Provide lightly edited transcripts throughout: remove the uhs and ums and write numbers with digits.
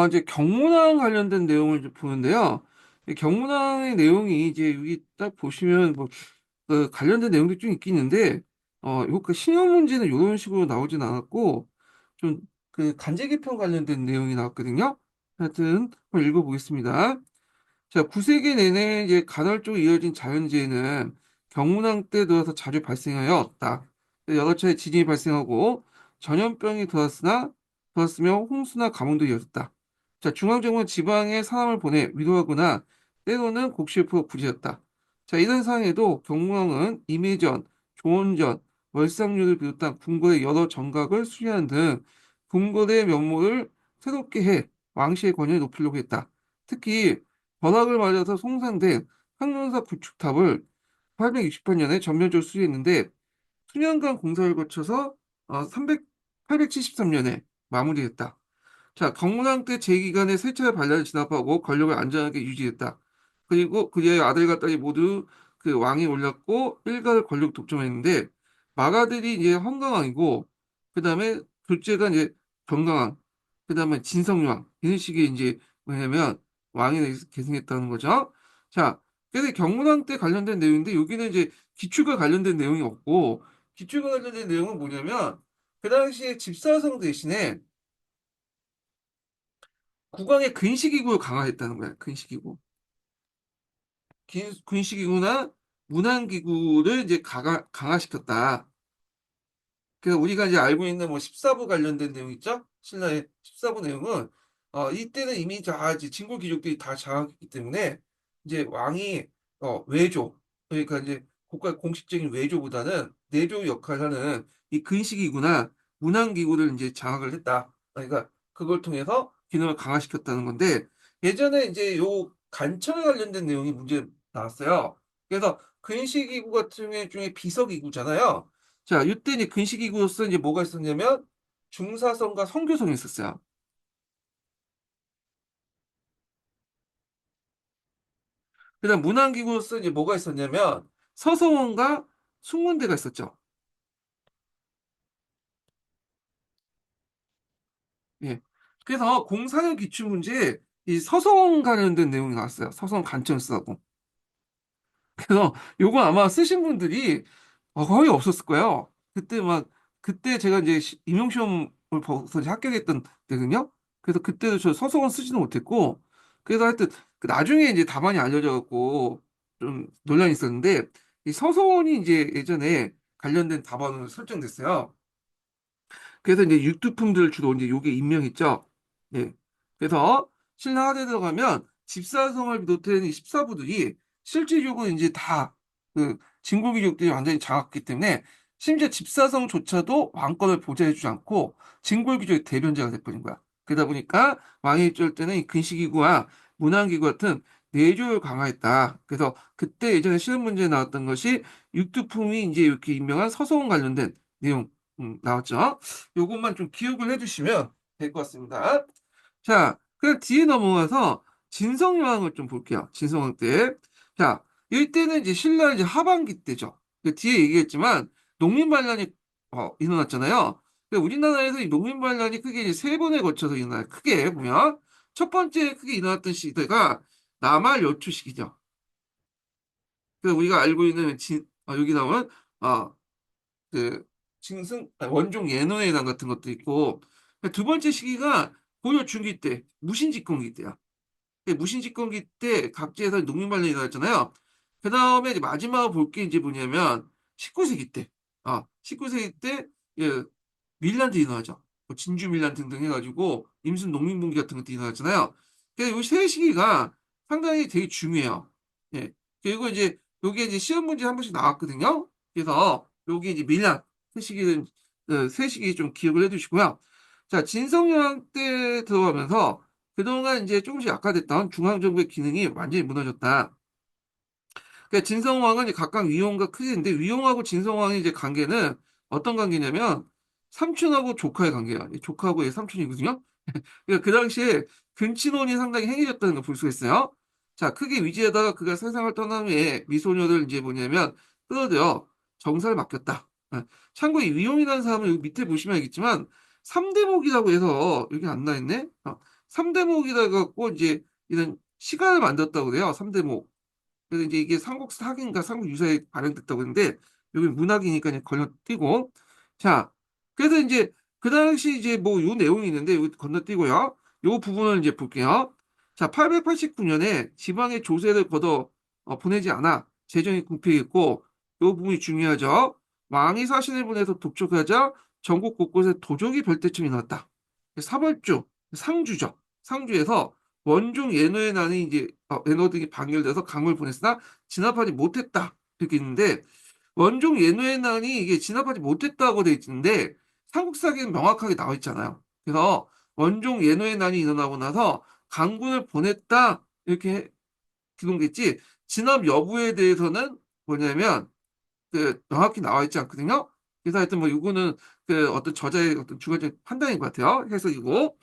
이제 경문왕 관련된 내용을 좀 보는데요. 이 경문왕의 내용이 이제 여기 딱 보시면 뭐, 관련된 내용도 좀 있긴 있는데, 요, 그 신용 문제는 이런 식으로 나오진 않았고, 좀, 간제 개편 관련된 내용이 나왔거든요. 하여튼, 한번 읽어보겠습니다. 자, 9세기 내내 이제 간헐적으로 이어진 자연재해는 경운왕 때 들어서 자주 발생하였다. 여러 차례 지진이 발생하고 전염병이 들었으며 홍수나 가뭄도 이어졌다. 자, 중앙정부는 지방에 사람을 보내 위로하거나 때로는 곡실포로 부지했다. 자, 이런 상황에도 경운왕은 임해전, 조원전, 월상류를 비롯한 궁궐의 여러 정각을 수리하는 등 궁궐의 면모를 새롭게 해 왕실의 권위를 높이려고 했다. 특히 번학을 맞아서 송산된 항문사 구축탑을 868년에 전면적으로 수리했는데 수년간 공사를 거쳐서 873년에 마무리했다. 자, 경문왕 때 제2기간에 세 차례 반란을 진압하고 권력을 안전하게 유지했다. 그리고 그의 아들과 딸이 모두 그 왕이 올랐고 일가를 권력 독점했는데 마가들이 이제 헌강왕이고 그 다음에 둘째가 이제 건강왕, 그 다음에 진성왕 이런 식의 이제 뭐냐면 왕이 계승했다는 거죠. 자, 그래서 경문왕 때 관련된 내용인데 여기는 이제 기축과 관련된 내용이 없고 기축과 관련된 내용은 뭐냐면 그 당시에 집사성 대신에 국왕의 근시기구를 강화했다는 거야. 근시기구. 근시기구나 문안기구를 이제 강화시켰다. 그래서 우리가 이제 알고 있는 뭐 14부 관련된 내용 있죠? 신라의 14부 내용은 이때는 이미 다 이제 진골 귀족들이 다 장악했기 때문에 이제 왕이 외조 그러니까 이제 국가 공식적인 외조보다는 내조 역할을 하는 이 근시기구나 문안기구를 이제 장악을 했다. 그러니까 그걸 통해서 기능을 강화시켰다는 건데 예전에 이제 요 간첩에 관련된 내용이 문제 나왔어요. 그래서 근시기구 같은 경우 중에 비서기구잖아요. 자, 이때 이제 근시기구로서 이제 뭐가 있었냐면 중사성과 성교성이 있었어요. 그다음 문안기구로서 이제 뭐가 있었냐면 서서원과 숙문대가 있었죠. 예. 그래서 공사년 기출 문제에 이 서서원 관련된 내용이 나왔어요. 서서원 간첩을 쓰라고. 그래서 요거 아마 쓰신 분들이 거의 없었을 거예요. 그때 제가 이제 임용시험을 봐서 이제 합격했던 때거든요. 그래서 그때도 저 서성은 쓰지는 못했고, 그래서 하여튼 그 나중에 이제 답안이 알려져 갖고 좀 논란이 있었는데, 이 서성원이 이제 예전에 관련된 답안으로 설정됐어요. 그래서 이제 육두품들 주로 이제 요게 임명했죠. 예. 그래서 신라 하대에 들어가면 집사성을 비롯한 이 14부들이 실질적으로 이제 다 그 진골귀족들이 완전히 장악했기 때문에 심지어 집사성조차도 왕권을 보좌해주지 않고 진골귀족의 대변자가 돼버린 거야. 그러다 보니까 왕이 어쩔 때는 이 근시기구와 문안기구 같은 내조를 강화했다. 그래서 그때 예전에 시험 문제에 나왔던 것이 육두품이 이제 이렇게 임명한 서서원 관련된 내용 나왔죠. 요것만 좀 기억을 해주시면 될 것 같습니다. 자, 그 뒤에 넘어가서 진성여왕을 좀 볼게요. 진성왕 때. 자, 이때는 이제 신라 이제 하반기 때죠. 그 뒤에 얘기했지만 농민반란이 일어났잖아요. 우리나라에서 이 농민반란이 크게 이제 세 번에 걸쳐서 일어나요. 크게 보면 첫 번째 크게 일어났던 시대가 남할 여초 시기죠. 우리가 알고 있는 여기 나오는 어, 그 원종 예논회당 같은 것도 있고 두 번째 시기가 고려 중기 때 무신집권기 때야. 무신집권기 때 각지에서 농민반란이 일어났잖아요. 그 다음에 이제 마지막으로 볼 게 이제 뭐냐면 19세기 때, 19세기 때 예, 밀란도 일어나죠. 뭐 진주 밀란 등등 해가지고 임순 농민분기 같은 것도 일어났잖아요. 그래서 이 세 시기가 상당히 되게 중요해요. 예. 그리고 이제 요게 이제 시험 문제 한 번씩 나왔거든요. 그래서 요게 이제 밀란 세 시기 좀 기억을 해두시고요. 자, 진성여왕 때 들어가면서 그동안 이제 조금씩 약화됐던 중앙정부의 기능이 완전히 무너졌다. 그러니까 진성왕은 이제 각각 위용과 크게 있는데 위용하고 진성왕의 이제 관계는 어떤 관계냐면 삼촌하고 조카의 관계야. 이 조카하고 얘 삼촌이거든요. 그러니까 그 당시에 근친혼이 상당히 행해졌다는 걸 볼 수가 있어요. 자, 크게 위지하다가 그가 세상을 떠난 후에 미소녀를 이제 뭐냐면 끌어들여 정사를 맡겼다. 참고 이 위용이라는 사람은 여기 밑에 보시면 알겠지만 삼대목이라고 해서 여기 안 나있네. 삼대목이다 갖고 이제 이런 시가를 만들었다고 그래요. 삼대목. 그래서 이제 이게 삼국사기인가 삼국유사에 발행됐다고 했는데 여기 문학이니까 그냥 건너뛰고. 자, 그래서 이제 그 당시 이제 뭐 요 내용이 있는데 여기 건너뛰고요. 요 부분을 이제 볼게요. 자, 889년에 지방의 조세를 걷어 보내지 않아 재정이 궁핍했고 요 부분이 중요하죠. 왕이 사신을 보내서 독촉하자 전국 곳곳에 도적이 별대쯤이 나왔다. 사벌주, 상주죠. 상주에서 원종 예노의 난이 이제 예노 등이 방열돼서 강을 보냈으나 진압하지 못했다 이렇게 있는데 원종 예노의 난이 이게 진압하지 못했다고 돼 있는데 삼국사기는 명확하게 나와 있잖아요. 그래서 원종 예노의 난이 일어나고 나서 강군을 보냈다 이렇게 기록했지 진압 여부에 대해서는 뭐냐면 그 명확히 나와 있지 않거든요. 그래서 하여튼 뭐 이거는 그 어떤 저자의 어떤 주관적 판단인 것 같아요. 해석이고.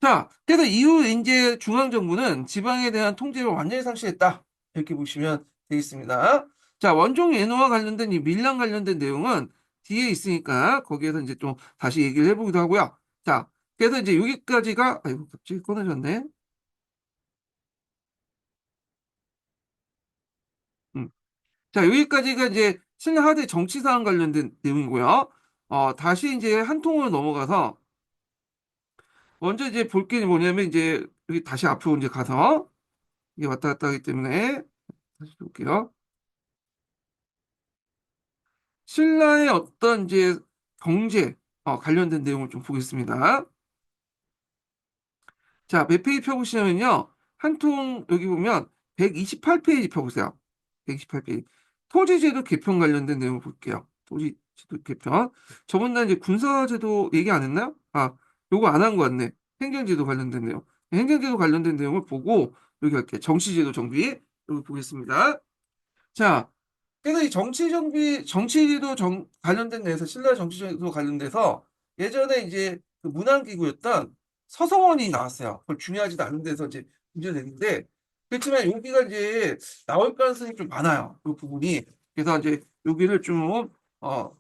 자, 그래서 이후 이제 중앙정부는 지방에 대한 통제를 완전히 상실했다. 이렇게 보시면 되겠습니다. 자, 원종 예노와 관련된 이 밀랑 관련된 내용은 뒤에 있으니까 거기에서 이제 좀 다시 얘기를 해보기도 하고요. 자, 그래서 이제 여기까지가 아이고 갑자기 끊어졌네. 음. 자, 여기까지가 이제 신라하대 정치사항 관련된 내용이고요. 다시 이제 한 통으로 넘어가서 먼저 이제 볼 게 뭐냐면 이제 여기 다시 앞으로 이제 가서 이게 왔다 갔다 하기 때문에 다시 볼게요. 신라의 어떤 이제 경제 관련된 내용을 좀 보겠습니다. 자, 몇 페이지 펴보시냐면요. 한 통 여기 보면 128페이지 펴보세요. 128페이지. 토지제도 개편 관련된 내용을 볼게요. 토지제도 개편. 저번 날 이제 군사제도 얘기 안 했나요? 아, 요거 안 한 것 같네. 행정제도 관련된 내용. 행정제도 관련된 내용을 보고 여기 할게요. 정치제도 정비. 여기 보겠습니다. 자, 그래서 이 정치도 관련된 데서, 신라 정치도 관련돼서 예전에 이제 그 문안기구였던 서성원이 나왔어요. 그걸 중요하지도 않은 데서 이제 문제가 되는데, 그렇지만 여기가 이제 나올 가능성이 좀 많아요. 그 부분이. 그래서 이제 여기를 좀, 어,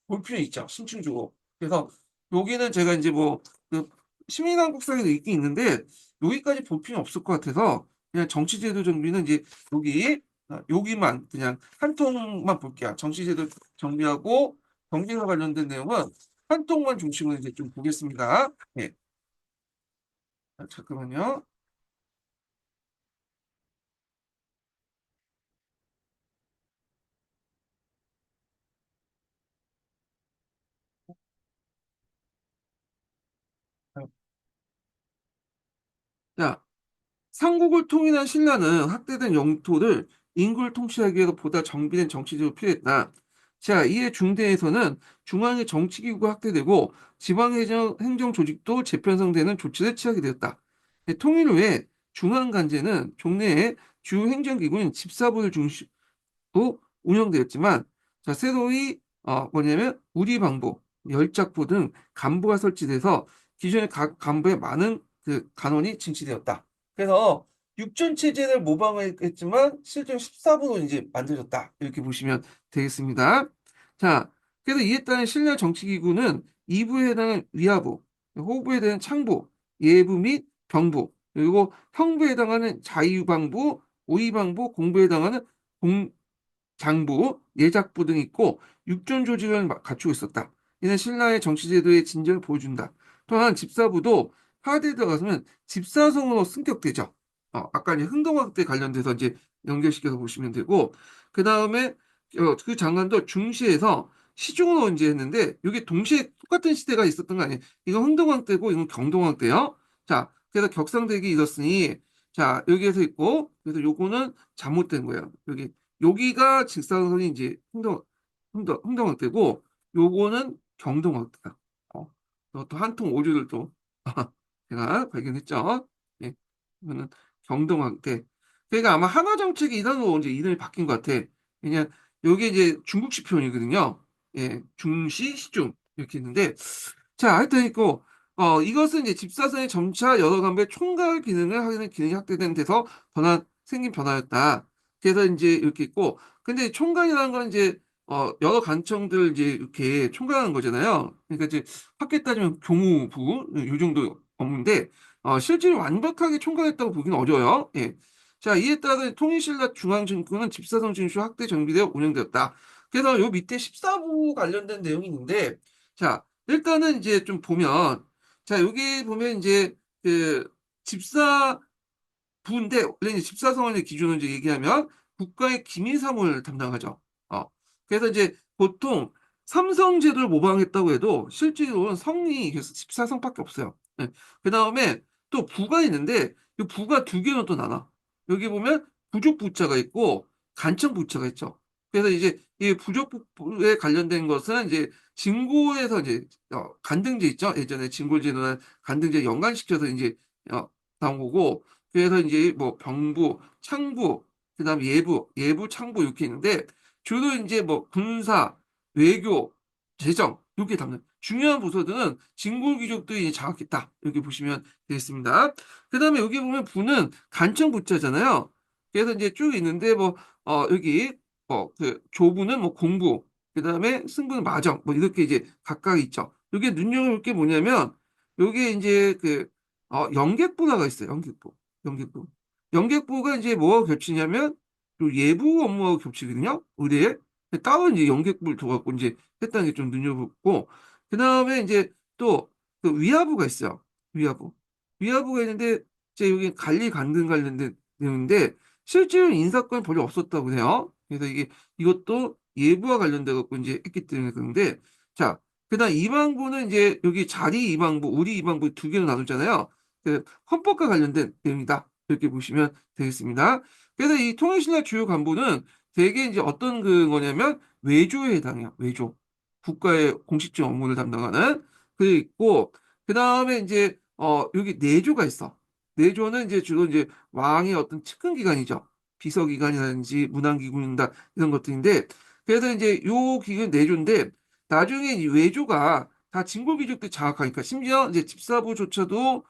볼 필요 있죠. 심층적으로. 그래서 여기는 제가 이제 뭐, 그 시민한국사에도 있긴 있는데, 여기까지 볼 필요는 없을 것 같아서, 그냥 정치제도 정비는 이제 여기만 그냥 한 통만 볼게요. 정치제도 정비하고 경제와 관련된 내용은 한 통만 중심으로 이제 좀 보겠습니다. 네. 자, 잠깐만요. 자, 삼국을 통일한 신라는 확대된 영토를 인구를 통치하기 위해서 보다 정비된 정치제도 필요했다. 자, 이에 중대에서는 중앙의 정치기구가 확대되고 지방행정 조직도 재편성되는 조치를 취하게 되었다. 네, 통일 후에 중앙관제는 종래의 주요 행정기구인 집사부를 중심으로 운영되었지만 자, 새로이 뭐냐면 우리방부, 열작부 등 간부가 설치돼서 기존의 각 간부에 많은 그 간원이 징치되었다. 그래서 육전 체제를 모방했지만 실제 14부로 이제 만들어졌다. 이렇게 보시면 되겠습니다. 자, 그래서 이에 따른 신라 정치기구는 2부에 해당하는 위하부, 호부에 대한 창부, 예부 및 병부, 그리고 형부에 해당하는 자유방부, 오이방부, 공부에 해당하는 장부, 예작부 등이 있고 육전 조직을 갖추고 있었다. 이는 신라의 정치제도의 진전을 보여준다. 또한 집사부도 하대에 들어가서는 집사성으로 승격되죠. 아까 이제 흥동학대 관련돼서 이제 연결시켜서 보시면 되고 그 다음에 그 장관도 중시에서 시중으로 이제 했는데 이게 동시에 똑같은 시대가 있었던 거 아니에요? 이건 흥동학 때고 이건 경동학 때요. 자, 그래서 격상되기 있었으니 자 여기에서 있고 그래서 요거는 잘못된 거예요. 여기가 직사광선이 이제 흥동학대고 요거는 경동학대다. 또 한 통 오류를 또 제가 발견했죠. 예, 이거는 경동학대. 그러니까 아마 한화 정책이 이단으로 이제 이름이 바뀐 것 같아. 그냥 요게 이제 중국식 표현이거든요. 예, 중시 시중 이렇게 있는데 자, 하여튼 있고, 이것은 이제 집사선의 점차 여러 간부의 총괄 기능을 하는 기능이 확대된 데서 생긴 변화였다. 그래서 이제 이렇게 있고, 근데 총괄이라는 건 이제, 여러 관청들 이제 이렇게 총괄하는 거잖아요. 그러니까 이제 학교에 따지면 교무부, 요 정도 업무인데 실제로 완벽하게 총괄했다고 보기는 어려워요. 예. 자, 이에 따라 통일신라 중앙증권은 집사성 증시 확대 정비되어 운영되었다. 그래서 요 밑에 14부 관련된 내용이 있는데, 자, 일단은 이제 좀 보면, 자, 여기 보면 이제 그 집사 부인데 원래 이제 집사성을 기준으로 이제 얘기하면 국가의 기밀 사무를 담당하죠. 어. 그래서 이제 보통 삼성 제도를 모방했다고 해도 실제로는 성이 그래서 집사성밖에 없어요. 네. 그 다음에 또 부가 있는데 이 부가 두 개로 또 나눠. 여기 보면 부족부자가 있고 간청부자가 있죠. 그래서 이제 이 부족부에 관련된 것은 이제 진고에서 이제 간등제 있죠. 예전에 진골제도나 간등제 연관시켜서 이제 나온 거고 그래서 이제 뭐 병부, 창부, 그다음 예부, 창부 이렇게 있는데 주로 이제 뭐 군사, 외교, 재정 이렇게 담는 중요한 부서들은 진골 귀족들이 장악했다 이렇게 보시면 되겠습니다. 그다음에 여기 보면 부는 간청 부자잖아요. 그래서 이제 쭉 있는데 뭐 여기 그 조부는 뭐 공부, 그다음에 승부는 마정 뭐 이렇게 이제 각각 있죠. 여기 눈여겨볼 게 뭐냐면 여기에 이제 그 영객부라가 있어요. 영객부. 연객부. 연객부가 이제 뭐가 겹치냐면 또 예부 업무하고 겹치거든요. 의뢰에. 따로 이제 연객부를 둬갖고 이제 했다는 게 좀 눈여겨보고 그 다음에 이제 또 그 위하부가 있어요. 위하부. 위하부가 있는데 이제 여기 관리 간등 관련된 내용인데 실제로 인사권이 별로 없었다고 해요. 그래서 이게 이것도 예부와 관련돼 갖고 이제 했기 때문에 그런데 자 그다음 이방부는 이제 여기 자리 이방부, 우리 이방부 두 개로 나누잖아요. 그 헌법과 관련된 내용이다. 이렇게 보시면 되겠습니다. 그래서 이 통일신라 주요 간부는 대개 이제 어떤 거냐면 외조에 해당해요. 외조. 국가의 공식적 업무를 담당하는 그게 있고 그 다음에 이제 여기 내조가 있어. 내조는 이제 주로 이제 왕의 어떤 측근 기관이죠. 비서기관이라든지 문안기구인다 이런 것들인데 그래서 이제 요 기관 내조인데 나중에 이 외조가 다 진골귀족들 장악하니까 심지어 이제 집사성조차도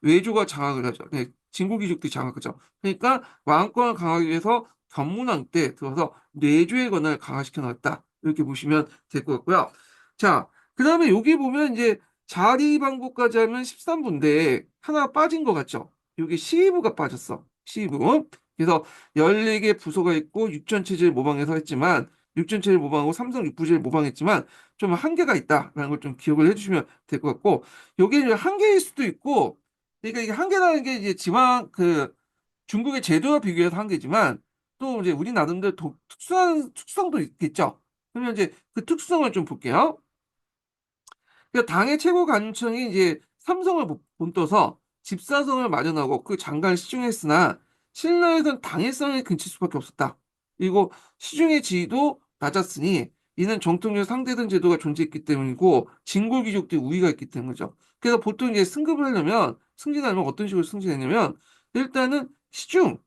외조가 장악을 하죠. 네, 진국이족들이 장악하죠. 그러니까 왕권을 강화하기 위해서 견문왕 때 들어서 내조의 권한을 강화시켜 놨다. 이렇게 보시면 될 것 같고요. 자, 그 다음에 여기 보면 이제 자리 방법까지 하면 13부인데 하나 빠진 것 같죠? 여기 시위부가 빠졌어. 시위부. 그래서 14개 부서가 있고 육전체제를 모방해서 했지만 육전체제를 모방하고 삼성 육부제를 모방했지만 좀 한계가 있다라는 걸 좀 기억을 해주시면 될 것 같고 요게 이제 한계일 수도 있고, 그러니까 이게 한계라는 게 이제 지방 중국의 제도와 비교해서 한계지만 또 이제 우리 나름대로 특수한 특성도 있겠죠. 그러면 이제 그 특성을 좀 볼게요. 그러니까 당의 최고 관청이 이제 삼성을 본떠서 집사성을 마련하고 그 장관을 시중했으나 신라에선 당일성에 근칠 수밖에 없었다. 그리고 시중의 지위도 낮았으니 이는 정통적 상대등 제도가 존재했기 때문이고 진골 귀족들이 우위가 있기 때문이죠. 그래서 보통 이제 승급을 하려면 승진하려면 어떤 식으로 승진했냐면 일단은 시중,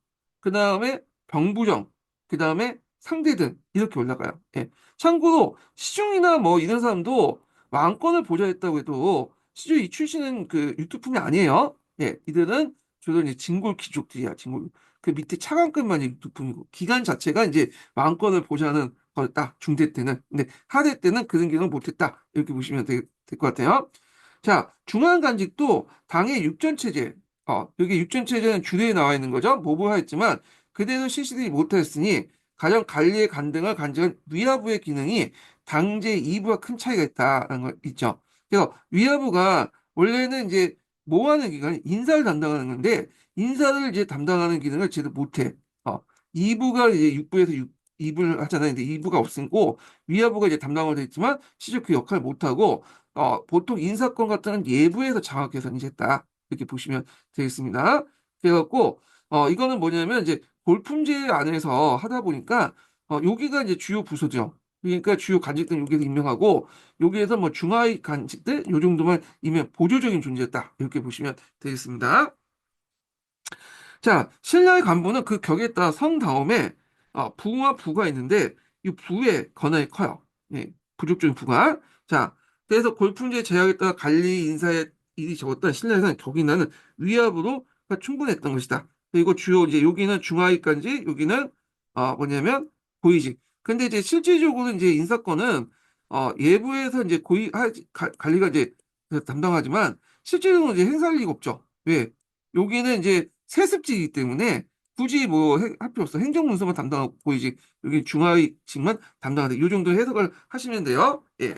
그 다음에 병부정, 그 다음에 상대등 이렇게 올라가요. 예. 참고로 시중이나 뭐 이런 사람도 왕권을 보좌했다고 해도 실제 이 출신은 그 육두품이 아니에요. 예, 이들은 주로 이제 진골 귀족들이야. 진골 그 밑에 차관급만 육두품이고 기간 자체가 이제 왕권을 보좌하는 거였다. 중대 때는. 근데 하대 때는 그런 기능을 못했다. 이렇게 보시면 될 것 같아요. 자, 중앙간직도 당의 육전체제. 여기 육전체제는 주례에 나와 있는 거죠. 모부하였지만 그대로 실시되지 못하였으니 가령 관리의 간등을 간직한 위하부의 기능이 당제 2부와 큰 차이가 있다는 거 있죠. 그래서 위하부가 원래는 이제 뭐 하는 기관이 인사를 담당하는 건데 인사를 이제 담당하는 기능을 제대로 못해. 2부가 이제 6부에서 2부를 하잖아요. 근데 2부가 없고 위하부가 이제 담당을 돼 있지만 실제 그 역할을 못하고 보통 인사권 같은 건 예부에서 장악해서 이제 했다. 이렇게 보시면 되겠습니다. 그래갖고 이거는 뭐냐면 이제 골품제 안에서 하다 보니까 여기가 이제 주요 부서죠. 그러니까 주요 간직들 여기에서 임명하고 여기에서 뭐 중하위 간직들 요 정도만 임명 보조적인 존재였다. 이렇게 보시면 되겠습니다. 자, 신라의 간부는 그 격에 따라 성 다음에 부와 부가 있는데 이 부의 권한이 커요. 예, 부족적인 부가. 자, 그래서 골품제 제약에 따라 관리 인사에 일이 적었던 신라에서는 격이 나는 위압으로 충분했던 것이다. 그리고 주요 이제 여기는 중하위간직, 여기는 뭐냐면 고위직. 근데 이제 실질적으로 이제 인사권은 예부에서 이제 관리가 이제 담당하지만 실제로는 이제 행사할 리가 없죠. 왜? 여기는 이제 세습지이기 때문에 굳이 뭐 할 필요 없어. 행정문서만 담당하고 이제 여기 중하위직만 담당하는 이 정도 해석을 하시면 돼요. 예.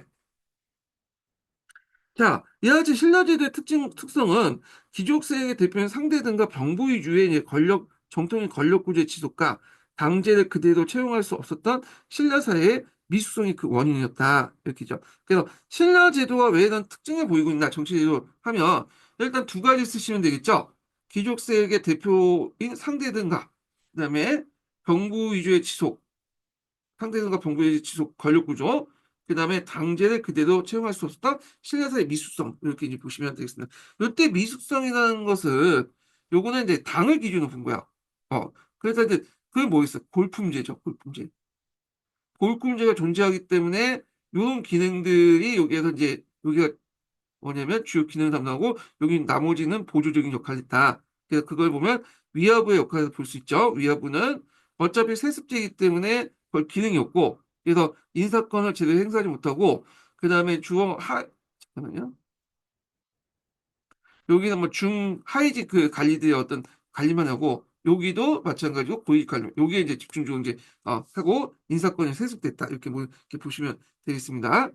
자, 이와 같이 신라제도의 특성은 귀족세력의 대표인 상대 등과 병부 위주의 이제 정통의 권력 구조의 지속과 당제를 그대로 채용할 수 없었던 신라 사회의 미숙성이 그 원인이었다. 이렇게죠. 그래서 신라 제도가 왜 이런 특징을 보이고 있나 정치제도 하면 일단 두 가지 쓰시면 되겠죠. 귀족세력의 대표인 상대 등과 그다음에 병부 위주의 지속, 상대성과 병부의 지속 권력 구조, 그 다음에 당제를 그대로 채용할 수 없었던 신라사의 미숙성 이렇게 이제 보시면 되겠습니다. 이때 미숙성이라는 것은 요거는 이제 당을 기준으로 본 거야. 그래서 이제 그게 뭐 있어? 골품제죠, 골품제. 골품제가 존재하기 때문에 이런 기능들이 여기에서 이제 여기가 뭐냐면 주요 기능을 담당하고 여기 나머지는 보조적인 역할을 했다. 그래서 그걸 보면 위화부의 역할을 볼 수 있죠. 위화부는 어차피 세습제이기 때문에 그걸 기능이 없고 그래서 인사권을 제대로 행사하지 못하고 그 다음에 잠깐만요. 여기는 뭐 중하위직 그 관리들의 어떤 관리만 하고 여기도 마찬가지고 고위직 관리 여기에 이제 집중적으로 이제 하고 인사권이 세습됐다 이렇게 뭐 이렇게 보시면 되겠습니다.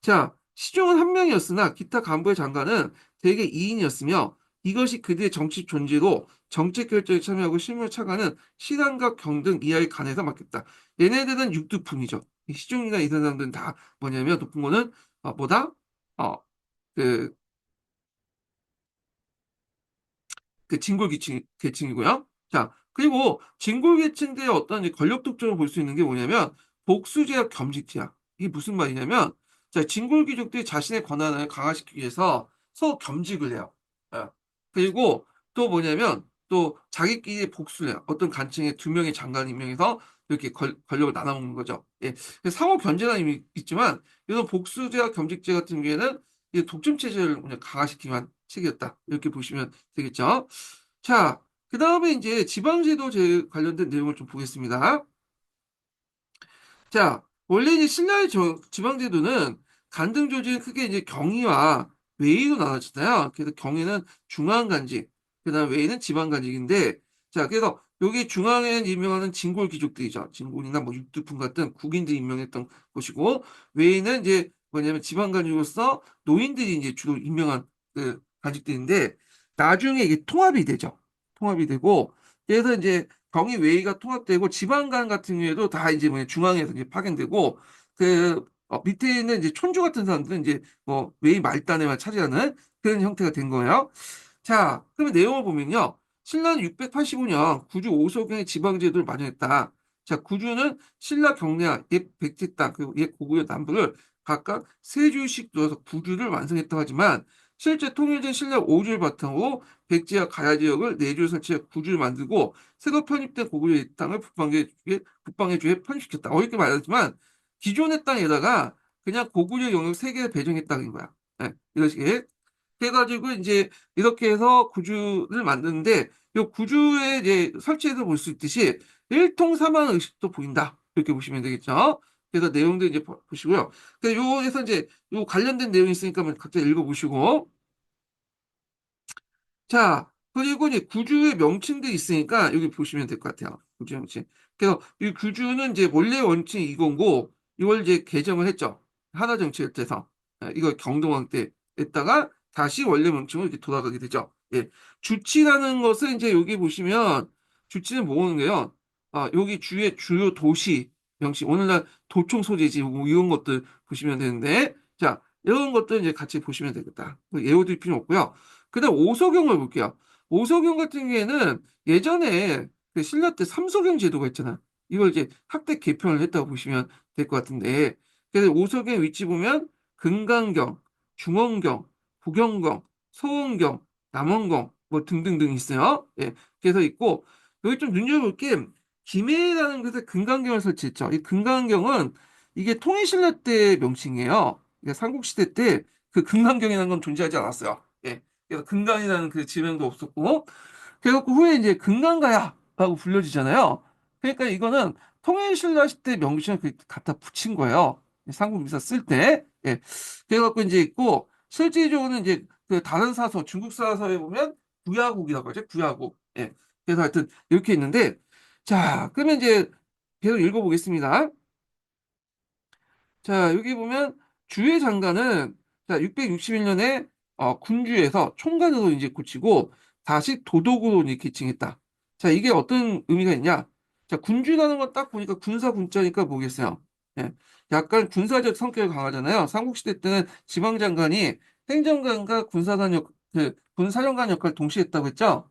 자, 시종은 한 명이었으나 기타 간부의 장관은 대개 2인이었으며 이것이 그들의 정치 존재로 정책 결정에 참여하고 실무에 참가하는 신한과 경등 이하의 간에서 맡겼다. 얘네들은 육두품이죠. 이 시종이나 이 사람들은 다 뭐냐면 높은 거는 뭐다? 어, 그 계층이고요. 자, 그리고 진골계층들의 어떤 이제 권력 특징을 볼 수 있는 게 뭐냐면 복수제와 겸직제야. 이게 무슨 말이냐면 자, 진골귀족들이 자신의 권한을 강화시키기 위해서 서로 겸직을 해요. 예. 그리고 또 뭐냐면 또 자기끼리 복수를 해요. 어떤 간층에 두 명의 장관 임명해서 이렇게 권력을 나눠먹는 거죠. 예. 상호 견제라는 의미 있지만 이런 복수제와 겸직제 같은 경우에는 이 독점 체제를 그냥 강화시키기 위한 책이었다. 이렇게 보시면 되겠죠. 자, 그 다음에 이제 지방제도 관련된 내용을 좀 보겠습니다. 자, 원래 이제 신라의 지방제도는 간등 조직은 크게 이제 경위와 외의로 나눠지잖아요. 그래서 경위는 중앙간직, 그다음 외의는 지방간직인데, 자, 그래서 여기 중앙에 임명하는 진골 귀족들이죠. 진골이나 뭐 육두품 같은 국인들이 임명했던 곳이고, 외의는 이제 뭐냐면 지방간직으로서 노인들이 이제 주로 임명한 그 간직들인데, 나중에 이게 통합이 되죠. 통합이 되고, 그래서 이제 경위 외의가 통합되고 지방간 같은 경우에도 다 이제 뭐 중앙에서 이제 파견되고 그 밑에 있는 이제 촌주 같은 사람들은 이제 뭐 외의 말단에만 차지하는 그런 형태가 된 거예요. 자, 그러면 내용을 보면요. 신라는 685년 구주 오소경의 지방제도를 마련했다. 자, 구주는 신라 경내와 옛 백제 땅 그리고 옛 고구려 남부를 각각 세 주씩 두어서 구주를 완성했다고 하지만 실제 통일된 신라 5주를 바탕으로 백제와 가야 지역을 4주를 설치해 구주를 만들고 새로 편입된 고구려 땅을 북방해주에 편입시켰다. 이렇게 말하지만 기존의 땅에다가 그냥 고구려 영역 3개를 배정했다는 거야. 네, 이런 식의. 해가지고 이제 이렇게 해서 구주를 만드는데 이 구주에 이제 설치해서 볼 수 있듯이 일통사만 의식도 보인다. 이렇게 보시면 되겠죠. 그래서 내용도 이제 보시고요. 그래서 요에서 이제 요 관련된 내용이 있으니까 각자 읽어보시고 자, 그리고 이제 구주의 명칭들이 있으니까 여기 보시면 될 것 같아요. 구주 명칭. 그래서 이 구주는 이제 원래 원칙이 이건고 이걸 이제 개정을 했죠. 하나정치에서 이걸 경동왕 때 했다가 다시 원래 명칭으로 이렇게 돌아가게 되죠. 예. 주치라는 것은 이제 여기 보시면 주치는 뭐하는 거예요? 여기 주의 주요 도시 명칭, 오늘날 도청 소재지 뭐 이런 것들 보시면 되는데 자, 이런 것들 이제 같이 보시면 되겠다. 예우드릴 필요 없고요. 그다음 오소경을 볼게요. 오소경 같은 경우에는 예전에 그 신라 때 삼소경 제도가 있잖아. 이걸 이제 학대 개편을 했다고 보시면 될 것 같은데. 그래서 오소경 위치 보면 금강경, 중원경, 부경경, 소원경, 남원경 뭐 등등등 있어요. 예. 그래서 있고 여기 좀 눈여겨볼 게 김해라는 곳에 금강경을 설치했죠. 이 금강경은 이게 통일신라 때 명칭이에요. 그러니까 삼국시대 때 그 금강경이라는 건 존재하지 않았어요. 예. 그래서 금강이라는 그 지명도 없었고, 그래갖고 후에 이제 금강가야라고 불려지잖아요. 그러니까 이거는 통일신라 시대 명칭을 갖다 붙인 거예요. 삼국유사 쓸 때. 예. 그래갖고 이제 있고, 실질적으로는 이제 그 다른 사서, 중국 사서에 보면 구야국이라고 하죠. 구야국. 예. 그래서 하여튼 이렇게 있는데, 자, 그러면 이제 계속 읽어보겠습니다. 자, 여기 보면 주의 장관은 자, 661년에 군주에서 총관으로 이제 고치고 다시 도독으로 이제 계칭했다. 자, 이게 어떤 의미가 있냐? 자, 군주라는 건 딱 보니까 군사 군자니까 뭐겠어요? 예. 약간 군사적 성격이 강하잖아요. 삼국시대 때는 지방장관이 행정관과 군사관 군사령관 역할을 동시에 했다고 했죠.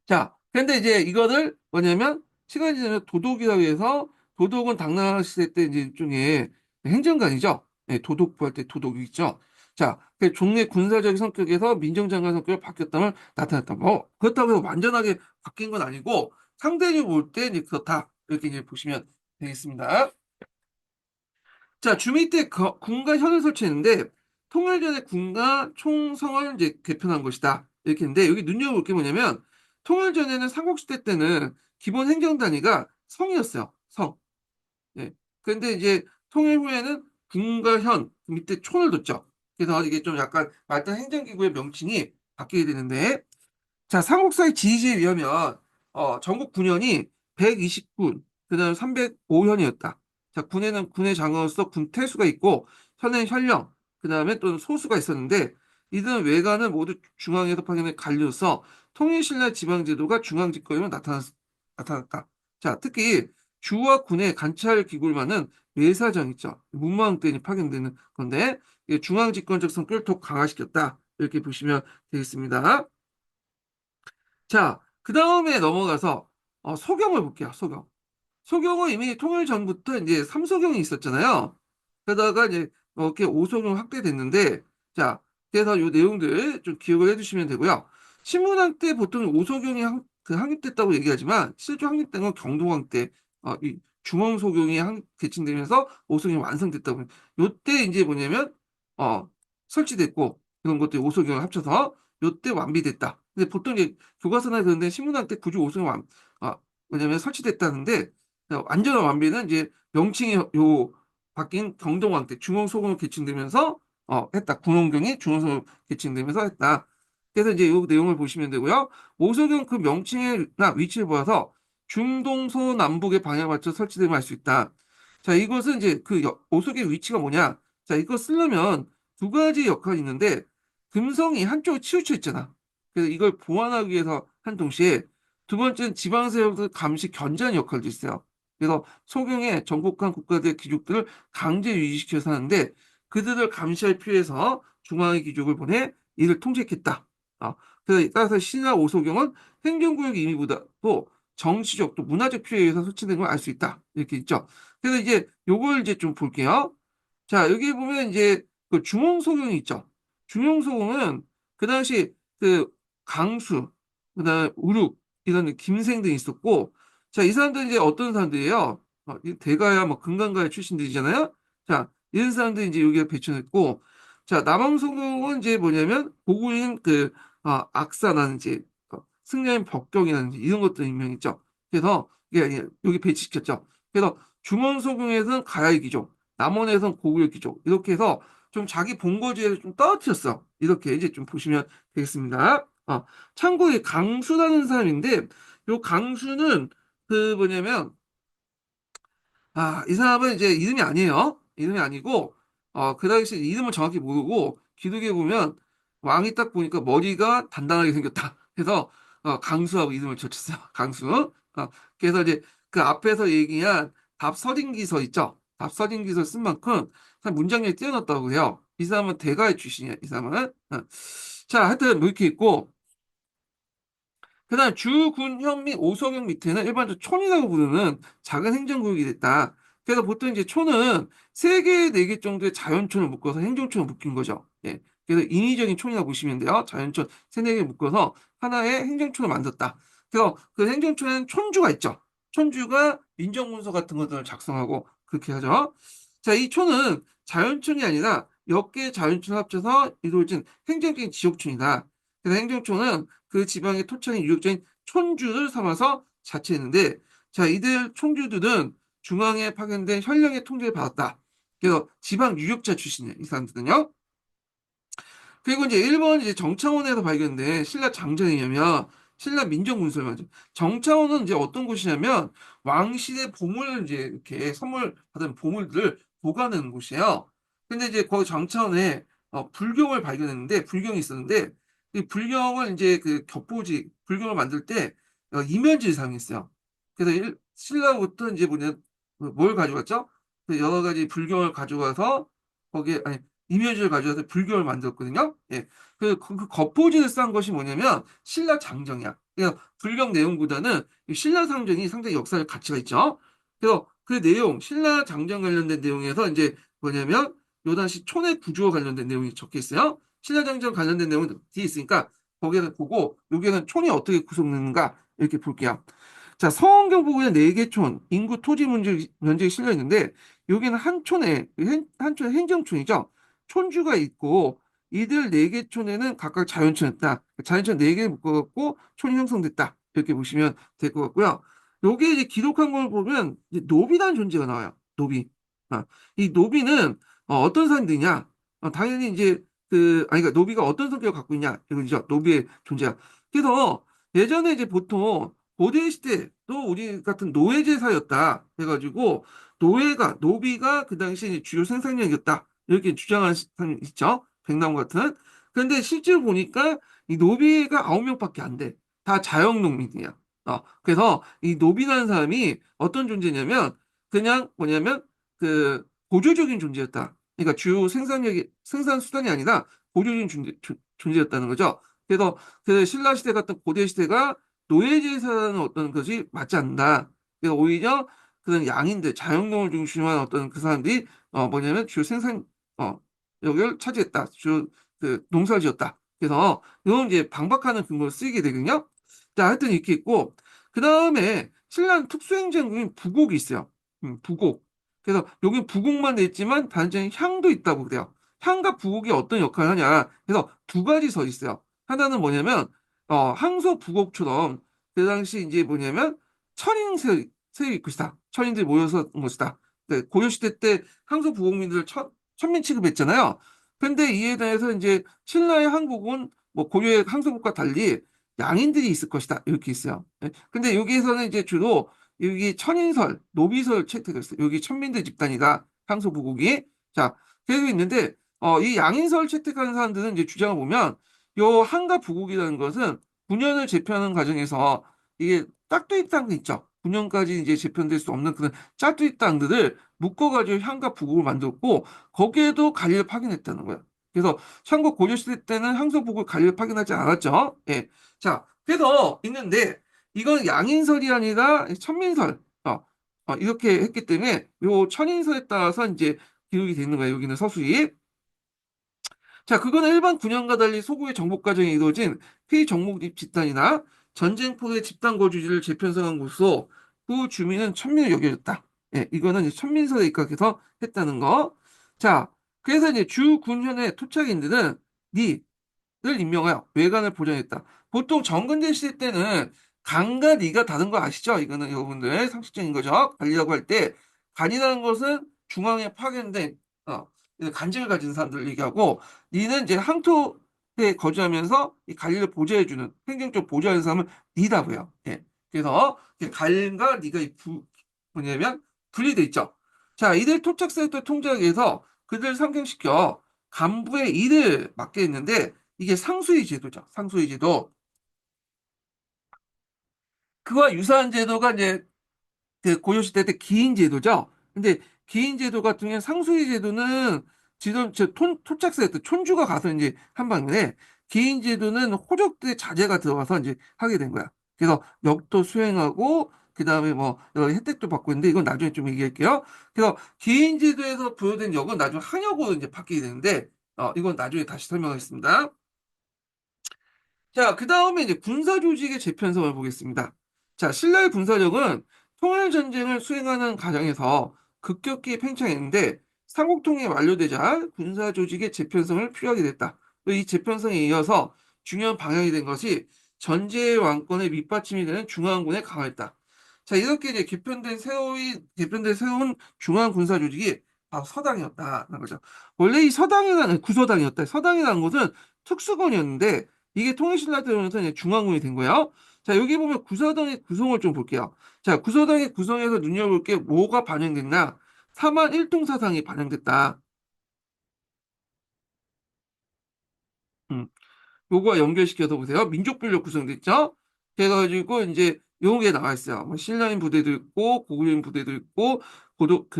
자, 근데 이제 이거를 뭐냐면 시간이 지나면 도독이라고 해서 도독은 당나라 시대 때 이제 일종의 행정관이죠. 네, 도독부 할 때 도독이 있죠. 자, 그 종래 군사적인 성격에서 민정장관 성격으로 바뀌었다면 나타났다. 뭐 그렇다고 해서 완전하게 바뀐 건 아니고 상대적으로 볼 때 이제 그렇다. 이렇게 이제 보시면 되겠습니다. 자, 주미 때 군과 현을 설치했는데 통일 전에 군과 총성을 이제 개편한 것이다. 이렇게 했는데 여기 눈여겨볼 게 뭐냐면 통일 전에는 삼국시대 때는 기본 행정 단위가 성이었어요. 성. 예. 근데 이제 통일 후에는 군과 현 밑에 촌을 뒀죠. 그래서 이게 좀 약간 말단 행정기구의 명칭이 바뀌게 되는데 자, 삼국사의 지지에 의하면 전국 군현이 129군, 그다음 305현이었다. 자, 군에는 군의 장관으로서 군태수가 있고 현에는 현령, 그다음에 또는 소수가 있었는데 이들은 외관은 모두 중앙에서 파견된 관료로서 통일신라 지방제도가 중앙집권으로 나타났다. 자, 특히 주와 군의 관찰 기구만은 외사정 있죠. 문무왕 때 파견되는 건데 이게 중앙집권적 성격을 더욱 강화시켰다. 이렇게 보시면 되겠습니다. 자, 그 다음에 넘어가서 소경을 볼게요. 소경. 소경은 이미 통일 전부터 이제 삼소경이 있었잖아요. 그러다가 이제 이렇게 오소경 확대됐는데, 자, 그래서 이 내용들 좀 기억을 해주시면 되고요. 신문학 때 보통 오소경이 확립됐다고 얘기하지만 실제 확립된 건 경동왕 때 이 중앙소경이 개칭되면서 오소경이 완성됐다고. 요때 이제 뭐냐면 어, 설치됐고 이런 것들이 오소경을 합쳐서 요때 완비됐다. 근데 보통 이제 교과서나 그런 데 신문학 때 굳이 오소경 왜냐면 설치됐다는데 완전한 완비는 이제 명칭이 바뀐 경동왕 때 중앙소공으로 개칭되면서 했다. 군원경이 중앙소공으로 개칭되면서 했다. 그래서 이제 이 내용을 보시면 되고요. 오소경 그 명칭이나 위치를 보아서 중동서 남북의 방향을 맞춰 설치됨을 알 수 있다. 자, 이것은 이제 그 오소경의 위치가 뭐냐? 자, 이거 쓰려면 두 가지 역할이 있는데 금성이 한쪽에 치우쳐 있잖아. 그래서 이걸 보완하기 위해서 한 동시에 두 번째는 지방세력들 감시 견제하는 역할도 있어요. 그래서 소경의 전국간 국가들의 귀족들을 강제 유지시켜서 하는데 그들을 감시할 필요해서 중앙의 귀족을 보내 이를 통제했다. 그래서 따라서 신라 오소경은 행정구역 임의보다도 정치적 또 문화적 필요에 의해서 설치된 걸 알 수 있다. 이렇게 있죠. 그래서 이제 요걸 이제 좀 볼게요. 자, 여기 보면 이제 그 중흥소경이 있죠. 중흥소경은 그 당시 그 강수, 그다음에 우륙 이런 김생 등이 있었고, 자, 이 사람들은 이제 어떤 사람들이에요? 이 대가야 뭐 금강가야 출신들이잖아요. 자, 이런 사람들이 이제 여기에 배치했고, 자, 남왕소경은 이제 뭐냐면 고구인 악사라든지 승려인 벽경이라든지 이런 것들 인명있죠. 그래서 이게 여기 배치시켰죠. 그래서 중원소경에서는 가야의 귀족, 남원에서는 고구려 귀족 이렇게 해서 좀 자기 본거지를 좀 떨어뜨렸어. 이렇게 이제 좀 보시면 되겠습니다. 참고로 이 강수라는 사람인데 요 강수는 그 뭐냐면 이 사람은 이제 이름이 아니에요. 이름이 아니고, 그 당시 이름을 정확히 모르고, 기록에 보면, 왕이 딱 보니까 머리가 단단하게 생겼다. 그래서, 강수하고 이름을 젖혔어요. 강수. 그래서 이제 그 앞에서 얘기한 답서진기서 있죠? 답서진기서 쓴 만큼, 참 문장력이 뛰어났다고 해요. 이 사람은 대가의 출신이야, 이 사람은. 자, 하여튼, 뭐 이렇게 있고, 그 다음 주군현 및 오소경 밑에는 일반적으로 촌이라고 부르는 작은 행정구역이 됐다. 그래서 보통 이제 촌은 세 개, 네 개 정도의 자연촌을 묶어서 행정촌을 묶인 거죠. 예. 그래서 인위적인 촌이라고 보시면 돼요. 자연촌 세네 개 묶어서 하나의 행정촌을 만들었다. 그래서 그 행정촌에는 촌주가 있죠. 촌주가 민정문서 같은 것들을 작성하고 그렇게 하죠. 자, 이 촌은 자연촌이 아니라 몇 개의 자연촌을 합쳐서 이루어진 행정적인 지역촌이다. 그래서 행정촌은 그 지방의 토착인 유역자인 촌주를 삼아서 자치했는데, 자, 이들 촌주들은 중앙에 파견된 현령의 통제를 받았다. 그래서 지방 유력자 출신이에요. 이 사람들은요. 그리고 이제 일본 이제 정창원에서 발견된 신라 장전이냐면 신라 민족문서를 죠 정창원은 이제 어떤 곳이냐면 왕실의 보물 이제 이렇게 선물 받은 보물들을 보관하는 곳이에요. 근데 이제 거기 정창원에 불경을 발견했는데 불경이 있었는데 이 불경을 이제 그 격보지 불경을 만들 때 이면지를 사용했어요. 그래서 신라부터 이제 뭐냐 뭘 가져갔죠? 그 여러 가지 불경을 가져가서 거기에 아니 이면지를 가져와서 불교를 만들었거든요. 예. 그 겉보지를 싼 것이 뭐냐면 신라 장정이야. 그러니까 불경 내용보다는 이 신라 상정이 상당히 역사적 가치가 있죠. 그래서 그 내용, 신라 장정 관련된 내용에서 이제 뭐냐면 요 당시 촌의 구조와 관련된 내용이 적혀 있어요. 신라 장정 관련된 내용은 뒤에 있으니까 거기에서 보고 여기에는 촌이 어떻게 구성되는가 이렇게 볼게요. 자, 서원경보고에 4개 촌, 인구 토지 면적이 실려 있는데 여기는 한 촌에 한 촌의 행정촌이죠. 촌주가 있고 이들 4개 촌에는 각각 자연촌이었다. 자연촌 4개를 묶어갖고 촌이 형성됐다. 이렇게 보시면 될 것 같고요. 여기에 이제 기록한 걸 보면 이제 노비라는 존재가 나와요. 노비. 이 노비는 떤 사람들이냐? 당연히 이제 그러니까 노비가 어떤 성격을 갖고 있냐? 이거죠. 노비의 존재가. 그래서 예전에 이제 보통 고대 시대도 우리 같은 노예제사였다 해가지고 노비가 그 당시 주요 생산력이었다. 이렇게 주장하는 사람이 있죠. 백나무 같은. 그런데 실제로 보니까 이 노비가 9명밖에 안 돼. 다 자영농민이야. 그래서 이 노비라는 사람이 어떤 존재냐면 그냥 뭐냐면 보조적인 존재였다. 그러니까 주요 생산 수단이 아니라 보조적인 존재였다는 거죠. 그래서 그 신라 시대 같은 고대 시대가 노예제사라는 어떤 것이 맞지 않는다. 그래서 오히려 그런 양인들, 자영농을 중심으로 한 어떤 그 사람들이 뭐냐면 주요 생산 어 여기를 차지했다. 주요 농사를 지었다. 그래서 이런 이제 반박하는 근거를 쓰이게 되거든요. 자, 하여튼 이렇게 있고 그 다음에 신라는 특수행정국인 부곡이 있어요. 부곡. 그래서 여기 부곡만 돼 있지만 단지는 향도 있다고 그래요. 향과 부곡이 어떤 역할을 하냐. 그래서 두 가지 서 있어요. 하나는 뭐냐면 항소 부곡처럼 그 당시 이제 뭐냐면 천인세의 것이다. 천인들이 모여서 온 것이다. 고려시대 때 항소 부곡민들을 천민 취급했잖아요. 근데 이에 대해서 이제 신라의 항복은 뭐 고려의 항소국과 달리 양인들이 있을 것이다. 이렇게 있어요. 예. 근데 여기에서는 이제 주로 여기 천인설, 노비설 채택을 했어요. 여기 천민들 집단이다. 항소부국이. 자, 계속 있는데 이 양인설 채택하는 사람들은 이제 주장을 보면 요 한가 부국이라는 것은 9년을 재편하는 과정에서 이게 짝두입 땅들 있죠. 9년까지 이제 재편될 수 없는 그런 짝두입 땅들을 묶어가지고 향가 부국을 만들었고 거기에도 관리를 파견했다는 거예요. 그래서 참고 고려시대 때는 항소부국을 관리를 파견하지 않았죠. 예. 자, 그래서 있는데 이건 양인설이 아니라 천민설. 이렇게 했기 때문에 요 천인설에 따라서 이제 기록이 되는 거예요. 여기는 서술이. 자, 그거는 일반 군영과 달리 소구의 정복 과정이 이루어진 피정복 집단이나 전쟁포의 집단 거주지를 재편성한 곳으로 그 주민은 천민을 여겨졌다. 예, 이거는 이제 천민설에 입각해서 했다는 거. 자, 그래서 이제 주 군현의 토착인들은 를 임명하여 외관을 보장했다. 보통 정근대 시대 때는 간과 리가 다른 거 아시죠? 이거는 여러분들 상식적인 거죠. 관리라고 할 때 간이라는 것은 중앙에 파견된 간직을 가진 사람들을 얘기하고 리는 이제 항토에 거주하면서 이 관리를 보좌해주는 행정적 보좌하는 사람을 리라고 해요. 예. 그래서 간과 리가 뭐냐면 분리돼 있죠. 자, 이들 토착세력들 통제하기 위해서 그들을 상경시켜 간부의 일을 맡게 했는데 이게 상수의 제도죠. 상수의 제도. 그와 유사한 제도가 이제 그 고려시대 때 기인 제도죠. 근데 기인 제도 같은 경우는 상수의 제도는 토착세 때 촌주가 가서 이제 한 방인데 기인 제도는 호족들의 자제가 들어가서 이제 하게 된 거야. 그래서 역도 수행하고 그다음에 뭐 여러 혜택도 받고 있는데 이건 나중에 좀 얘기할게요. 그래서 기인 제도에서 부여된 역은 나중에 항역으로 이제 바뀌게 되는데 이건 나중에 다시 설명하겠습니다. 자, 그 다음에 이제 군사 조직의 재편성을 보겠습니다. 자, 신라의 군사력은 통일 전쟁을 수행하는 과정에서 급격히 팽창했는데 삼국통일이 완료되자 군사 조직의 재편성을 필요하게 됐다. 이 재편성에 이어서 중요한 방향이 된 것이 전제 왕권의 밑받침이 되는 중앙군에 강화했다. 자, 이렇게 이제 개편된 새로운 중앙 군사 조직이 바로 서당이었다는 거죠. 원래 이 서당이라는 구서당이었다. 서당이라는 곳은 특수권이었는데 이게 통일신라 때문에 이제 중앙군이 된 거예요. 자, 여기 보면 구서당의 구성을 좀 볼게요. 자, 구서당의 구성에서 눈여볼 게 뭐가 반영됐나? 4만 1통사상이 반영됐다. 음. 요거와 연결시켜서 보세요. 민족별로 구성됐죠? 그래가지고 이제 요런 게 나와 있어요. 뭐 신라인 부대도 있고 고구려인 부대도 있고 고독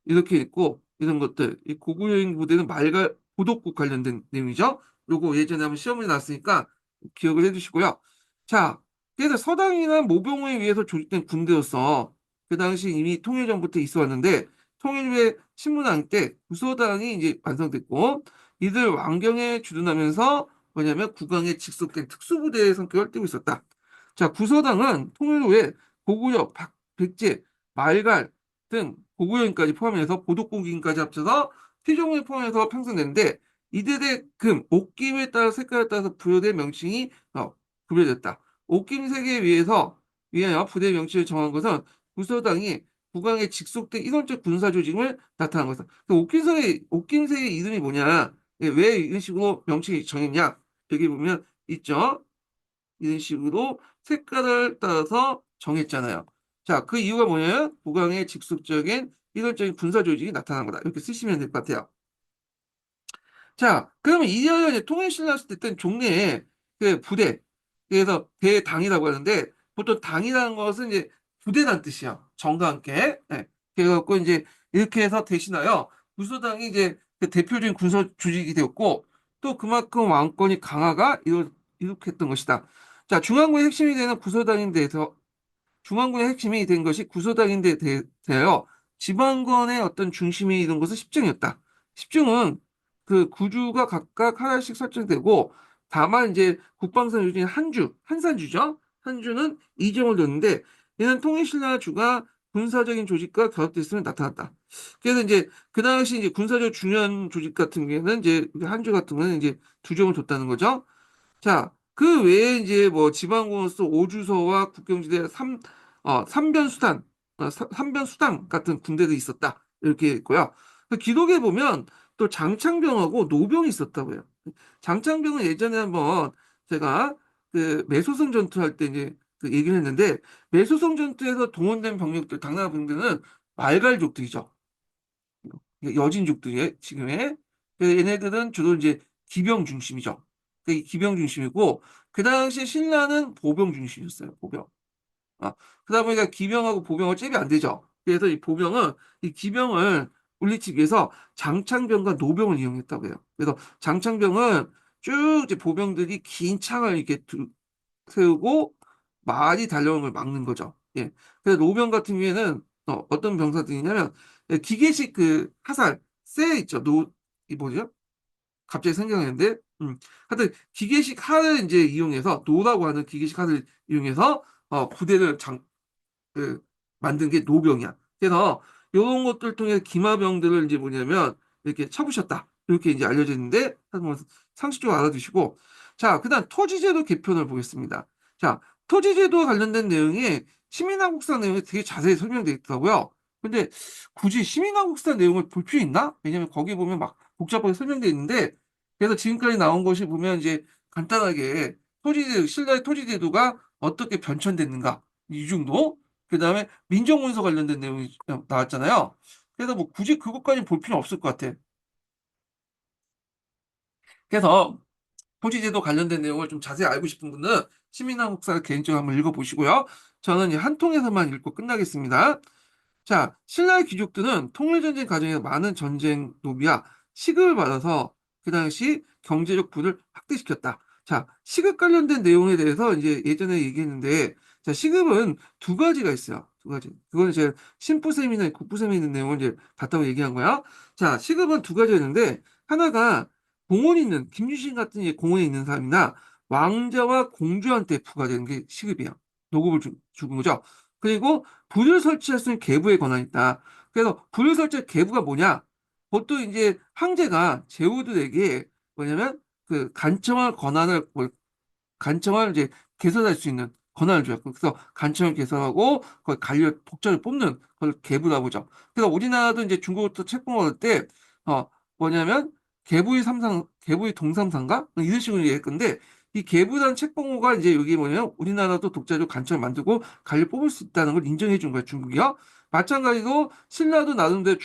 이렇게 있고 이런 것들. 이 고구려인 부대는 말과 고독국 관련된 내용이죠. 요거 예전에 한번 시험에 나왔으니까 기억을 해두시고요. 자, 그래서 서당이나 모병에 의해서 조직된 군대였어. 그 당시 이미 통일 전부터 있어 왔는데 통일 후에 신문왕 때 구서당이 이제 완성됐고 이들 왕경에 주둔하면서 뭐냐면 국왕에 직속된 특수부대의 성격을 띠고 있었다. 자, 구서당은 통일 후에 고구려, 백제, 말갈 등 고구려인까지 포함해서 보독고기인까지 합쳐서 피종을 포함해서 편성됐는데 이들의 금, 옥김에 따라 색깔에 따라서 부여된 명칭이 구별됐다. 옥김 색에 위하여 부대 명칭을 정한 것은 구서당이 국왕에 직속된 이론적 군사 조직을 나타난 것이다. 옥김색의 이름이 뭐냐? 왜 이런 식으로 명칭이 정했냐? 여기 보면 있죠. 이런 식으로 색깔을 따라서 정했잖아요. 자, 그 이유가 뭐냐면 국왕의 직접적인 일괄적인 군사 조직이 나타난 거다. 이렇게 쓰시면 될 것 같아요. 자, 그러면 이하여 이제 통일신라였을 때는 종래에 그 부대, 그래서 대당이라고 하는데 보통 당이라는 것은 이제 부대란 뜻이야. 정과 함께. 네. 그래갖고 이제 이렇게 해서 대신하여 구소당이 이제 그 대표적인 군사 조직이 되었고 또 그만큼 왕권이 강화가 이렇게 했던 것이다. 자, 중앙부의 핵심이 되는 구소당에 대해서 중앙군의 핵심이 된 것이 구소당인데 대하여 지방권의 어떤 중심이 이런 것은 십정이었다. 십정은 그 구주가 각각 하나씩 설정되고 다만 이제 국방선 요중에 한산주죠. 한주는 이정을 뒀는데 이는 통일신라주가 군사적인 조직과 결합됐으면 나타났다. 그래서 이제 그 당시 이제 군사적 중요한 조직 같은 경우에는 이제 한주 같은 거는 이제 두 정을 뒀다는 거죠. 자, 그 외에 이제 뭐 지방공원서 오주서와 국경지대 삼변수단, 삼변수당 같은 군대도 있었다. 이렇게 있고요. 그 기록에 보면 또 장창병하고 노병이 있었다고 해요. 장창병은 예전에 한번 제가 그 매소성 전투할 때 이제 그 얘기를 했는데 매소성 전투에서 동원된 병력들, 당나라 병들은 말갈족들이죠. 여진족들이 지금의 그래서 얘네들은 주로 이제 기병 중심이죠. 이 기병 중심이고 그 당시 신라는 보병 중심이었어요. 보병. 그러다 보니까 기병하고 보병은 잽이 안 되죠. 그래서 이 보병은 이 기병을 물리치기 위해서 장창병과 노병을 이용했다고 해요. 그래서 장창병은 쭉 이제 보병들이 긴 창을 이렇게 세우고 많이 달려오는 걸 막는 거죠. 예. 그래서 노병 같은 경우에는 떤 병사들이냐면 예, 기계식 그 화살 쇠 있죠. 이 뭐죠? 갑자기 생각났는데 하여튼 기계식 칼을 이제 이용해서 노라고 하는 기계식 칼을 이용해서 부대를 그 만든 게 노병이야. 그래서 이런 것들 통해 기마병들을 이제 뭐냐면 이렇게 쳐부셨다. 이렇게 이제 알려져 있는데 한번 상식적으로 알아두시고 자, 그다음 토지제도 개편을 보겠습니다. 자, 토지제도와 관련된 내용이 시민항국사 내용이 되게 자세히 설명되어 있더라고요. 근데 굳이 시민항국사 내용을 볼 필요 있나? 왜냐면 거기 보면 막 복잡하게 설명되어 있는데 그래서 지금까지 나온 것이 보면 이제 간단하게 신라의 토지제도가 어떻게 변천됐는가 이 정도 그 다음에 민정문서 관련된 내용이 나왔잖아요. 그래서 뭐 굳이 그것까지 볼 필요는 없을 것 같아. 그래서 토지제도 관련된 내용을 좀 자세히 알고 싶은 분은 시민한국사 개인적으로 한번 읽어보시고요. 저는 이한 통에서만 읽고 끝나겠습니다. 자, 신라의 귀족들은 통일전쟁 과정에서 많은 전쟁 노비와 시급을 받아서 그 당시 경제적 부를 확대시켰다. 자, 시급 관련된 내용에 대해서 이제 예전에 얘기했는데, 자, 시급은 두 가지가 있어요. 두 가지. 그거는 제가 신부셈이나 국부셈에 있는 내용을 이제 봤다고 얘기한 거야. 자, 시급은 두 가지가 있는데, 하나가 김유신 같은 이제 공원에 있는 사람이나 왕자와 공주한테 부과되는 게 시급이에요. 노급을 주는 거죠. 그리고 불을 설치할 수 있는 계부의 권한이 있다. 그래서 불을 설치할 계부가 뭐냐? 보통 이제 황제가 제후들에게 뭐냐면 그 간청할 권한을 간청을 이제 개설할 수 있는 권한을 줘요. 그래서 간청을 개설하고 그걸 관료 독자를 뽑는 그걸 계부라고 하죠. 그래서 우리나라도 이제 중국부터 책봉을 할 때, 어, 뭐냐면 계부의 동삼상가 이런 식으로 얘기할 건데 이 계부란 책봉호가 이제 여기 뭐냐면 우리나라도 독자적 간청을 만들고 관료 뽑을 수 있다는 걸 인정해 준 거야, 중국이요. 마찬가지로 신라도 나름대로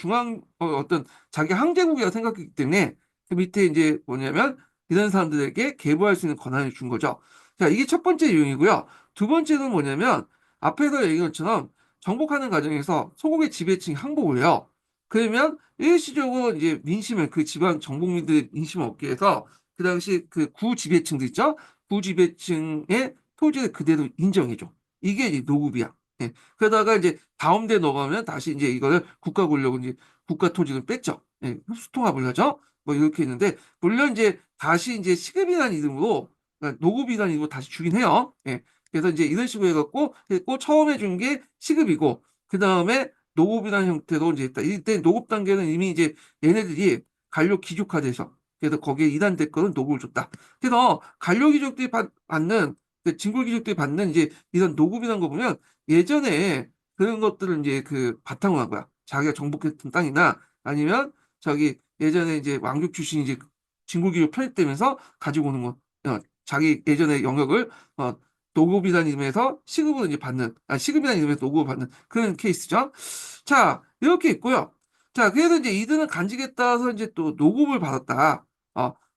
어떤 자기 항제국이라고 생각했기 때문에 그 밑에 이제 뭐냐면 이런 사람들에게 계부할 수 있는 권한을 준 거죠. 자, 이게 첫 번째 유형이고요. 두 번째는 뭐냐면 앞에서 얘기한 것처럼 정복하는 과정에서 소국의 지배층이 항복을 해요. 그러면 일시적으로 이제 민심을 그 지방 정복민들의 민심을 얻기 위해서 그 당시 그 구지배층들 있죠? 구지배층의 토지를 그대로 인정해줘. 이게 이제 노급이야. 예. 그러다가 이제 다음 대 넘어가면 다시 이제 이거를 국가 권력은 이제 국가 토지를 뺐죠. 예. 흡수통합을 하죠. 뭐 이렇게 했는데 물론 이제 다시 이제 시급이라는 이름으로 그러니까 노급이라는 이름으로 다시 주긴 해요. 예. 그래서 이제 이런 식으로 해갖고 했고 처음에 준 게 시급이고 그 다음에 노급이라는 형태로 이제 했다. 이때 노급 단계는 이미 이제 얘네들이 관료 귀족화돼서 그래서 거기에 이단됐거든 노급을 줬다. 그래서 관료 귀족들이 받는 그 진골 귀족들이 받는 이제 이런 노급이라는 거 보면 예전에 그런 것들을 이제 그 바탕으로 한 거야. 자기가 정복했던 땅이나 아니면 저기 예전에 이제 왕족 출신이 이제 진골 귀족 편입되면서 가지고 오는 거, 자기 예전의 영역을 어, 노급이라는 이름에서 시급으로 이제 받는, 시급이라는 이름에서 노급을 받는 그런 케이스죠. 자, 이렇게 있고요. 자, 그래서 이제 이들은 간직에 따라서 이제 또 노급을 받았다.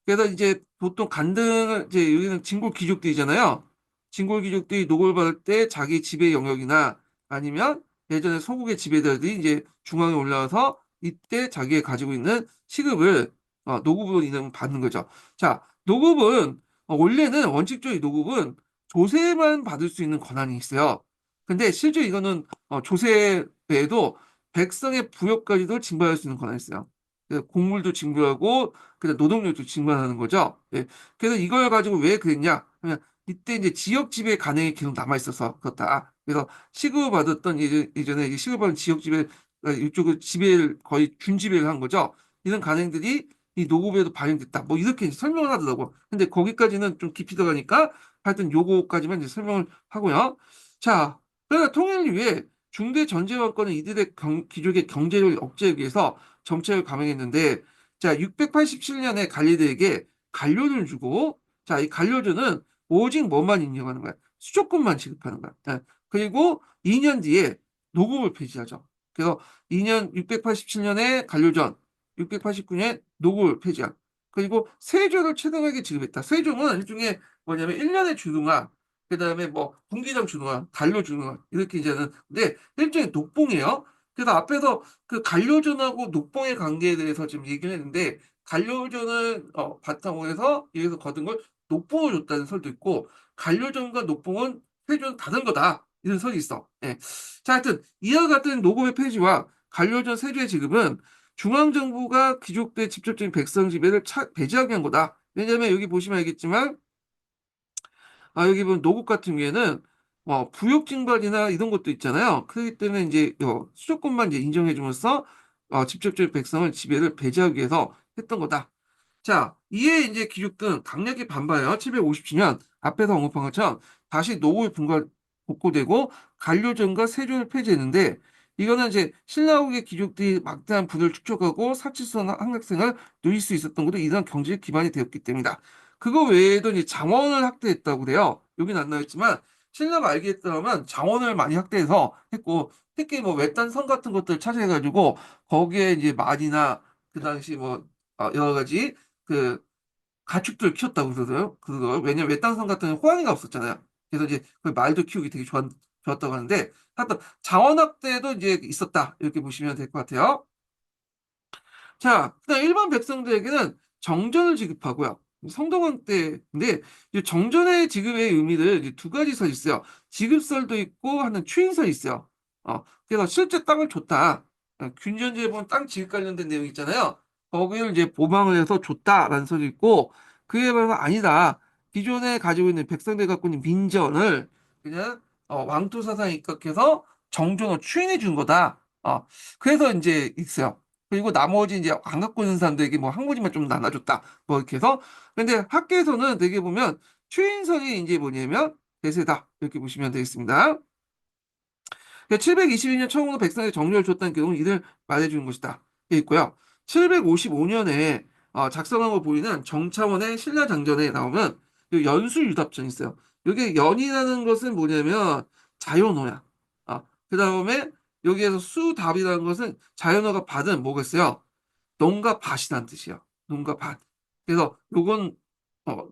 그래서 이제 보통 간등을, 이제 여기는 진골 귀족들이잖아요. 진골 귀족들이 노급을 받을 때 자기 지배 영역이나 아니면 예전에 소국의 지배자들이 이제 중앙에 올라와서 이때 자기가 가지고 있는 시급을 노급으로 인해 받는 거죠. 자, 노급은 원래는 원칙적인 노급은 조세만 받을 수 있는 권한이 있어요. 근데 실제 이거는 조세 외에도 백성의 부역까지도 징발할 수 있는 권한이 있어요. 그래서 곡물도 징발하고 그다음 노동력도 징발하는 거죠. 예. 그래서 이걸 가지고 왜 그랬냐? 그냥 이때 이제 지역 지배 관행이 계속 남아 있어서 그렇다. 그래서 시급을 받았던 예전에 이제 시급을 받은 지역 지배 이쪽을 지배를 거의 준지배를 한 거죠. 이런 관행들이 이 노급에도 반영됐다. 뭐 이렇게 이제 설명을 하더라고. 근데 거기까지는 좀 깊이 들어가니까 하여튼 요거까지만 이제 설명을 하고요. 자, 그러나 통일을 위해 중대 전제왕권은 이들의 귀족의 경제를 억제하기 위해서 정책을 감행했는데, 자, 687년에 갈리드에게 관료를 주고, 자, 이 관료주는 오직 뭐만 인정하는 거야? 수조금만 지급하는 거야. 예. 그리고 2년 뒤에 노급을 폐지하죠. 그래서 687년에 관료전, 689년에 노급을 폐지한. 그리고 세조를 최대하게 지급했다. 세조는 일종의 뭐냐면 1년의 주동아, 그 다음에 뭐 분기점 주동아, 단료 주동아 이렇게 이제는 근데 일종의 녹봉이에요. 그래서 앞에서 그 간료전하고 녹봉의 관계에 대해서 지금 얘기를 했는데 간료전을 바탕으로 해서 여기서 거둔 걸 녹봉을 줬다는 설도 있고 간료전과 녹봉은 세조는 다른 거다 이런 설이 있어. 예. 자, 하여튼 이와 같은 노급의 폐지와 간료전 세조의 지급은 중앙정부가 귀족들의 직접적인 백성 지배를 배제하기 위한 거다. 왜냐하면 여기 보시면 알겠지만 여기 보면 노국 같은 경우에는 뭐 부역징발이나 이런 것도 있잖아요. 그렇기 때문에 이제 수도권만 이제 인정해주면서 직접적인 백성을 지배를 배제하기 위해서 했던 거다. 자, 이에 이제 귀족들은 강력히 반발해요. 757년 앞에서 언급한 것처럼 다시 노고의 분과 복구되고 간료전과 세조를 폐지했는데 이거는 이제 신라국의 귀족들이 막대한 부를 축적하고 사치스러운 학생을 누릴 수 있었던 것도 이러한 경제의 기반이 되었기 때문이다. 그거 외에도 이제 장원을 학대했다고 그래요. 여기는 안 나와있지만 신라가 알겠다면 장원을 많이 학대해서 했고 특히 뭐 외딴 성 같은 것들 차지해가지고 거기에 이제 말이나 그 당시 뭐 여러 가지 그 가축들 키웠다고 그러더라고요. 그거 왜냐면 외딴섬 같은 경우는 호랑이가 없었잖아요. 그래서 이제 그 말도 키우기 되게 좋았다고 하는데 하여튼 자원학대도 이제 있었다 이렇게 보시면 될 것 같아요. 자, 그다음 일반 백성들에게는 정전을 지급하고요. 성동원 때인데 이 정전의 지급의 의미를 이제 두 가지 설이 있어요. 지급설도 있고 하는 추인설이 있어요. 그래서 실제 땅을 줬다. 균전지에 보면 땅 지급 관련된 내용 있잖아요. 거기를 이제 보방을 해서 줬다라는 설이 있고 그에 반해서 아니다. 기존에 가지고 있는 백성들 갖고 있는 민전을 그냥 왕토 사상에 입각해서 정전을 추인해 준 거다. 그래서 이제 있어요. 그리고 나머지 이제 안 갖고 있는 사람들에게 뭐 항문이만 좀 나눠줬다. 뭐 이렇게 해서. 근데 학계에서는 되게 보면 추인설이 이제 뭐냐면 대세다. 이렇게 보시면 되겠습니다. 722년 처음으로 백성에게 정렬을 줬다는 경우는 이를 말해주는 것이다. 게 있고요. 755년에 작성한 거 보이는 정차원의 신라장전에 나오면 이 연수유답전이 있어요. 이게 연이라는 것은 뭐냐면 자연어야. 그 다음에 여기에서 수답이라는 것은 자연어가 받은 뭐겠어요? 논과 밭이란 뜻이야. 논과 밭. 그래서 요건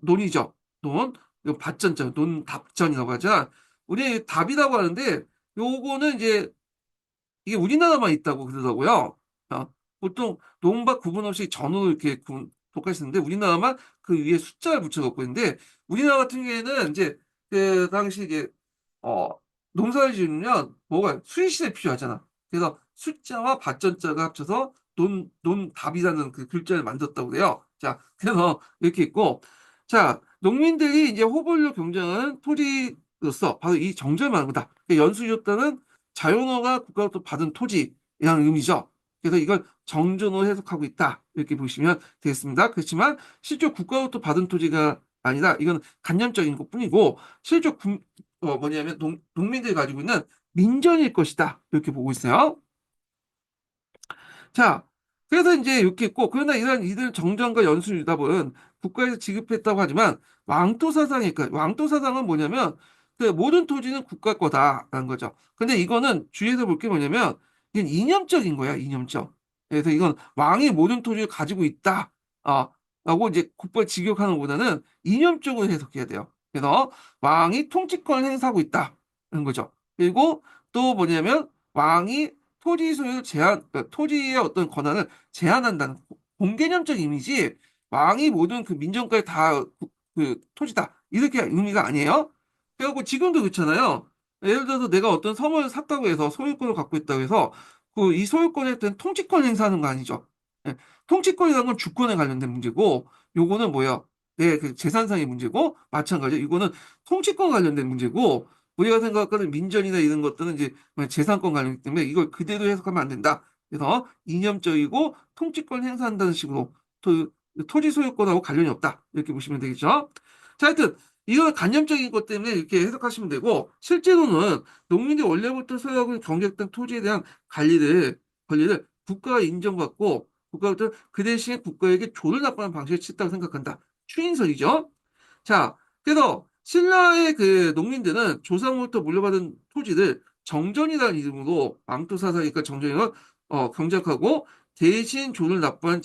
논이죠. 논. 요 밭전자, 논답전이라고 하죠. 우리 답이라고 하는데 요거는 이제 이게 우리나라만 있다고 그러더라고요. 보통 논밭 구분 없이 전으로 이렇게 독하시는데 우리나라만 그 위에 숫자를 붙여갖고 있는데 우리나라 같은 경우에는 이제 그 당시 이제 어 농사를 지으면 뭐가 수의시대 필요하잖아. 그래서 숫자와 밭전자가 합쳐서 논답이라는 그 글자를 만들었다고 그래요. 자, 그래서 이렇게 있고 자, 농민들이 이제 호벌로 경쟁하는 토지로서 바로 이 정절을 말하는 거다. 연수지었다는 자연어가 국가로부터 받은 토지라는 의미죠. 그래서 이걸 정전으로 해석하고 있다. 이렇게 보시면 되겠습니다. 그렇지만 실제 국가로부터 받은 토지가 아니라 이건 관념적인 것뿐이고 실제 뭐냐면 농민들이 가지고 있는 민전일 것이다. 이렇게 보고 있어요. 자, 그래서 이제 이렇게 있고, 그러나 이런 이들 정전과 연수유답은 국가에서 지급했다고 하지만 왕토 사상이니까 왕토 사상은 뭐냐면 그 모든 토지는 국가 거다라는 거죠. 근데 이거는 주의해서 볼 게 뭐냐면 이건 이념적인 거야, 이념적. 그래서 이건 왕이 모든 토지를 가지고 있다. 라고 이제 국가를 직역하는 것보다는 이념적으로 해석해야 돼요. 그래서 왕이 통치권을 행사하고 있다는 거죠. 그리고 또 뭐냐면 왕이 토지 소유를 그러니까 토지의 어떤 권한을 제한한다는 공개념적 이미지, 왕이 모든 그 민정까지 다 그 토지다. 이렇게 의미가 아니에요. 그래갖고 지금도 그렇잖아요. 예를 들어서 내가 어떤 섬을 샀다고 해서 소유권을 갖고 있다고 해서 그 이 소유권에 대한 통치권 행사하는 거 아니죠. 예, 통치권이라는 건 주권에 관련된 문제고, 요거는 뭐야? 내 그 재산상의 문제고, 마찬가지로 이거는 통치권 관련된 문제고, 우리가 생각하는 민전이나 이런 것들은 이제 재산권 관련이기 때문에 이걸 그대로 해석하면 안 된다. 그래서 이념적이고 통치권 행사한다는 식으로 토지 소유권하고 관련이 없다. 이렇게 보시면 되겠죠. 자, 하여튼 이건 관념적인 것 때문에 이렇게 해석하시면 되고 실제로는 농민들이 원래부터 소유하고 경작된 토지에 대한 권리를 국가가 인정받고 국가부터 그 대신에 국가에게 조를 납부하는 방식을 취했다고 생각한다. 추인설이죠. 자, 그래서 신라의 그 농민들은 조상으로부터 물려받은 토지를 정전이라는 이름으로 왕토사사니까 정전이건 경작하고 대신 조를 납부한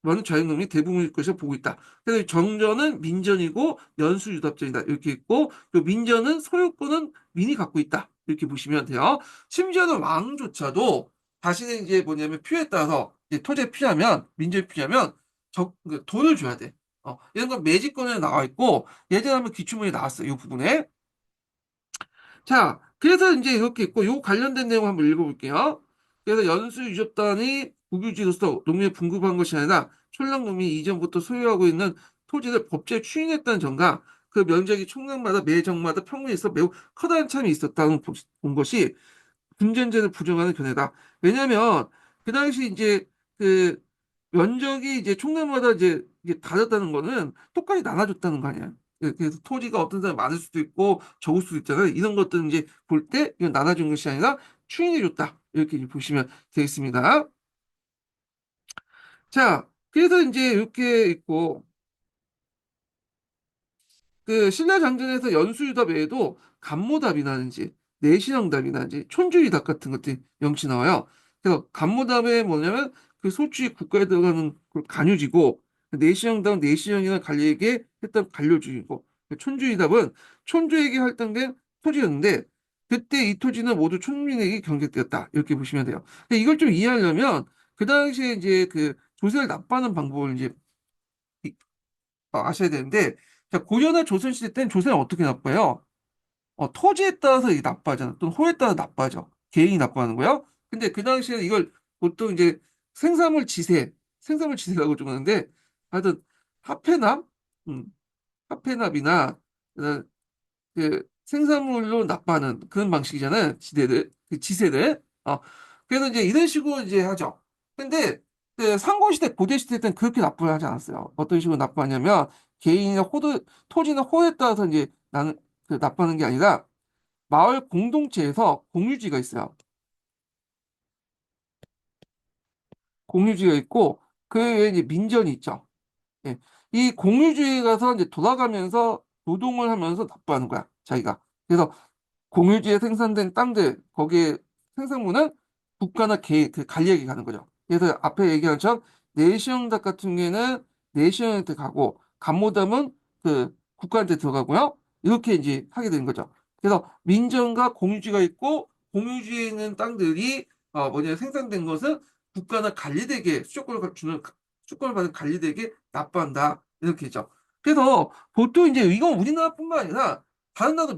많은 자연농민이 대부분일 것이라 보고 있다. 그래서 정전은 민전이고 연수유답전이다. 이렇게 있고 또 민전은 소유권은 민이 갖고 있다. 이렇게 보시면 돼요. 심지어는 왕조차도 자신의 이제 뭐냐면 필요에 따라서 이제 토지에 필요하면 민족에 필요하면 돈을 줘야 돼. 이런 건 매직권에 나와 있고 예전에 한번 기출문에 나왔어요. 이 부분에. 자, 그래서 이제 이렇게 있고 요 관련된 내용 한번 읽어볼게요. 그래서 연수유적단이 국유지로서 농민에 분급한 것이 아니라 촌락농민이 이전부터 소유하고 있는 토지를 법제에 추인했다는 점과 그 면적이 총량마다 매 정마다 평균에 있어 매우 커다란 차이이 있었다는 본 것이 분전제를 부정하는 견해다. 왜냐하면 그 당시 이제 그 면적이 이제 총량마다 이제 이게 다르다는 거는 똑같이 나눠줬다는 거 아니야. 그래서 토지가 어떤 사람이 많을 수도 있고 적을 수도 있잖아요. 이런 것들은 이제 볼 때 이건 나눠준 것이 아니라 추인해줬다. 이렇게 이제 보시면 되겠습니다. 자, 그래서 이제 이렇게 있고 그 신라장전에서 연수유답 외에도 간모답이라든지 내시정답이라든지 촌주유답 같은 것들이 명치 나와요. 그래서 간모답에 뭐냐면 그 소주의 국가에 들어가는 그 관유지고 내시정답은 내시정이나 관리에게 했던 관료주의고 촌주유답은 촌주에게 할당된 토지였는데 그때 이 토지는 모두 촌민에게 경작되었다. 이렇게 보시면 돼요. 근데 이걸 좀 이해하려면 그 당시에 이제 그 조세를 납부하는 방법을 이제 아셔야 되는데, 자, 고려나 조선시대 때는 조세는 어떻게 나빠요? 토지에 따라서 이게 나빠하잖아. 또는 호에 따라 나빠져. 개인이 나빠하는 거야. 근데 그 당시에 이걸 보통 이제 생산물 지세라고 좀 하는데, 하여튼, 화폐납, 음, 화폐납이나, 그 생산물로 납부하는 그런 방식이잖아요. 그 지세를. 그래서 이제 이런 식으로 이제 하죠. 근데 그 상고시대, 고대시대 때는 그렇게 납부를 하지 않았어요. 어떤 식으로 납부하냐면 개인이나 토지나 호에 따라서 이제 나는 그 납부하는 게 아니라 마을 공동체에서 공유지가 있어요. 공유지가 있고 그 외에 이제 민전이 있죠. 예. 이 공유지에 가서 이제 돌아가면서 노동을 하면서 납부하는 거야, 자기가. 그래서 공유지에 생산된 땅들, 거기에 생산물은 국가나 그 관리에게 가는 거죠. 그래서 앞에 얘기한 것처럼 내시경닭 같은 경우에는 내시경한테 가고 감모담은 그 국가한테 들어가고요. 이렇게 이제 하게 되는 거죠. 그래서 민전과 공유지가 있고 공유지에 있는 땅들이 뭐냐 생산된 것은 국가나 관리대에게 수조권을 받은 관리대에게 납부한다 이렇게 했죠. 그래서 보통 이제 이건 우리나라뿐만 아니라 다른 나라도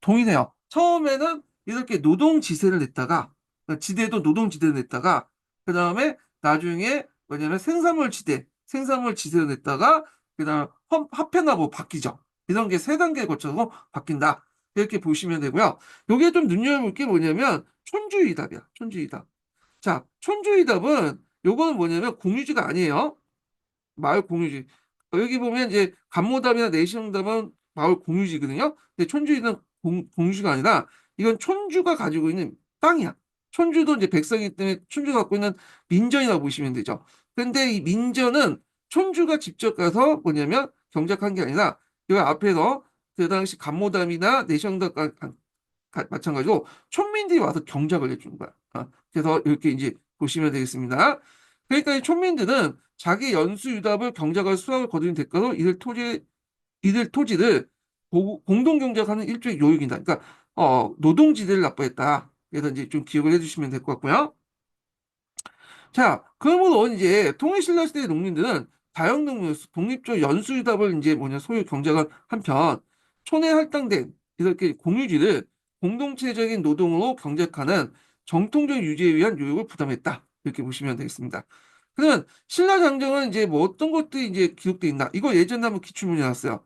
동의해요. 처음에는 이렇게 노동지세를 냈다가, 그러니까 지대도 노동지대를 냈다가, 그 다음에 나중에 뭐냐면 생산물 지세를 냈다가, 그 다음에 화폐납으로 바뀌죠. 이런 게 세 단계 거쳐서 바뀐다. 이렇게 보시면 되고요. 여기에 좀 눈여겨볼 게 뭐냐면, 촌주의답이야. 촌주의답. 자, 촌주의답은 요거는 뭐냐면 공유지가 아니에요. 마을 공유지. 여기 보면 이제 감모담이나 내시경담은 마을 공유지거든요. 근데 촌주는 공유지가 아니라 이건 촌주가 가지고 있는 땅이야. 촌주도 이제 백성이기 때문에 촌주가 갖고 있는 민전이라고 보시면 되죠. 근데 이 민전은 촌주가 직접 가서 뭐냐면 경작한 게 아니라 이 앞에서 그 당시 감모담이나 내시경담 마찬가지로 촌민들이 와서 경작을 해주는 거야. 그래서 이렇게 이제 보시면 되겠습니다. 그러니까 이 촌민들은 자기 연수유답을 경작할 수확을 거두는 대가로 이들 토지를 공동 경작하는 일종의 요역이다. 그러니까 노동지대를 납부했다. 그래서 이제 좀 기억을 해주시면 될 것 같고요. 자, 그러므로 이제 통일신라 시대의 농민들은 다형농민, 독립적 연수유답을 이제 뭐냐 소유 경작을 한편 촌에 할당된 이렇게 공유지를 공동체적인 노동으로 경작하는 정통적 유지에 위한 요역을 부담했다. 이렇게 보시면 되겠습니다. 그러면 신라 장정은 이제 뭐 어떤 것들이 이제 기록돼 있나? 이거 예전에 한번 기출문제 나왔어요.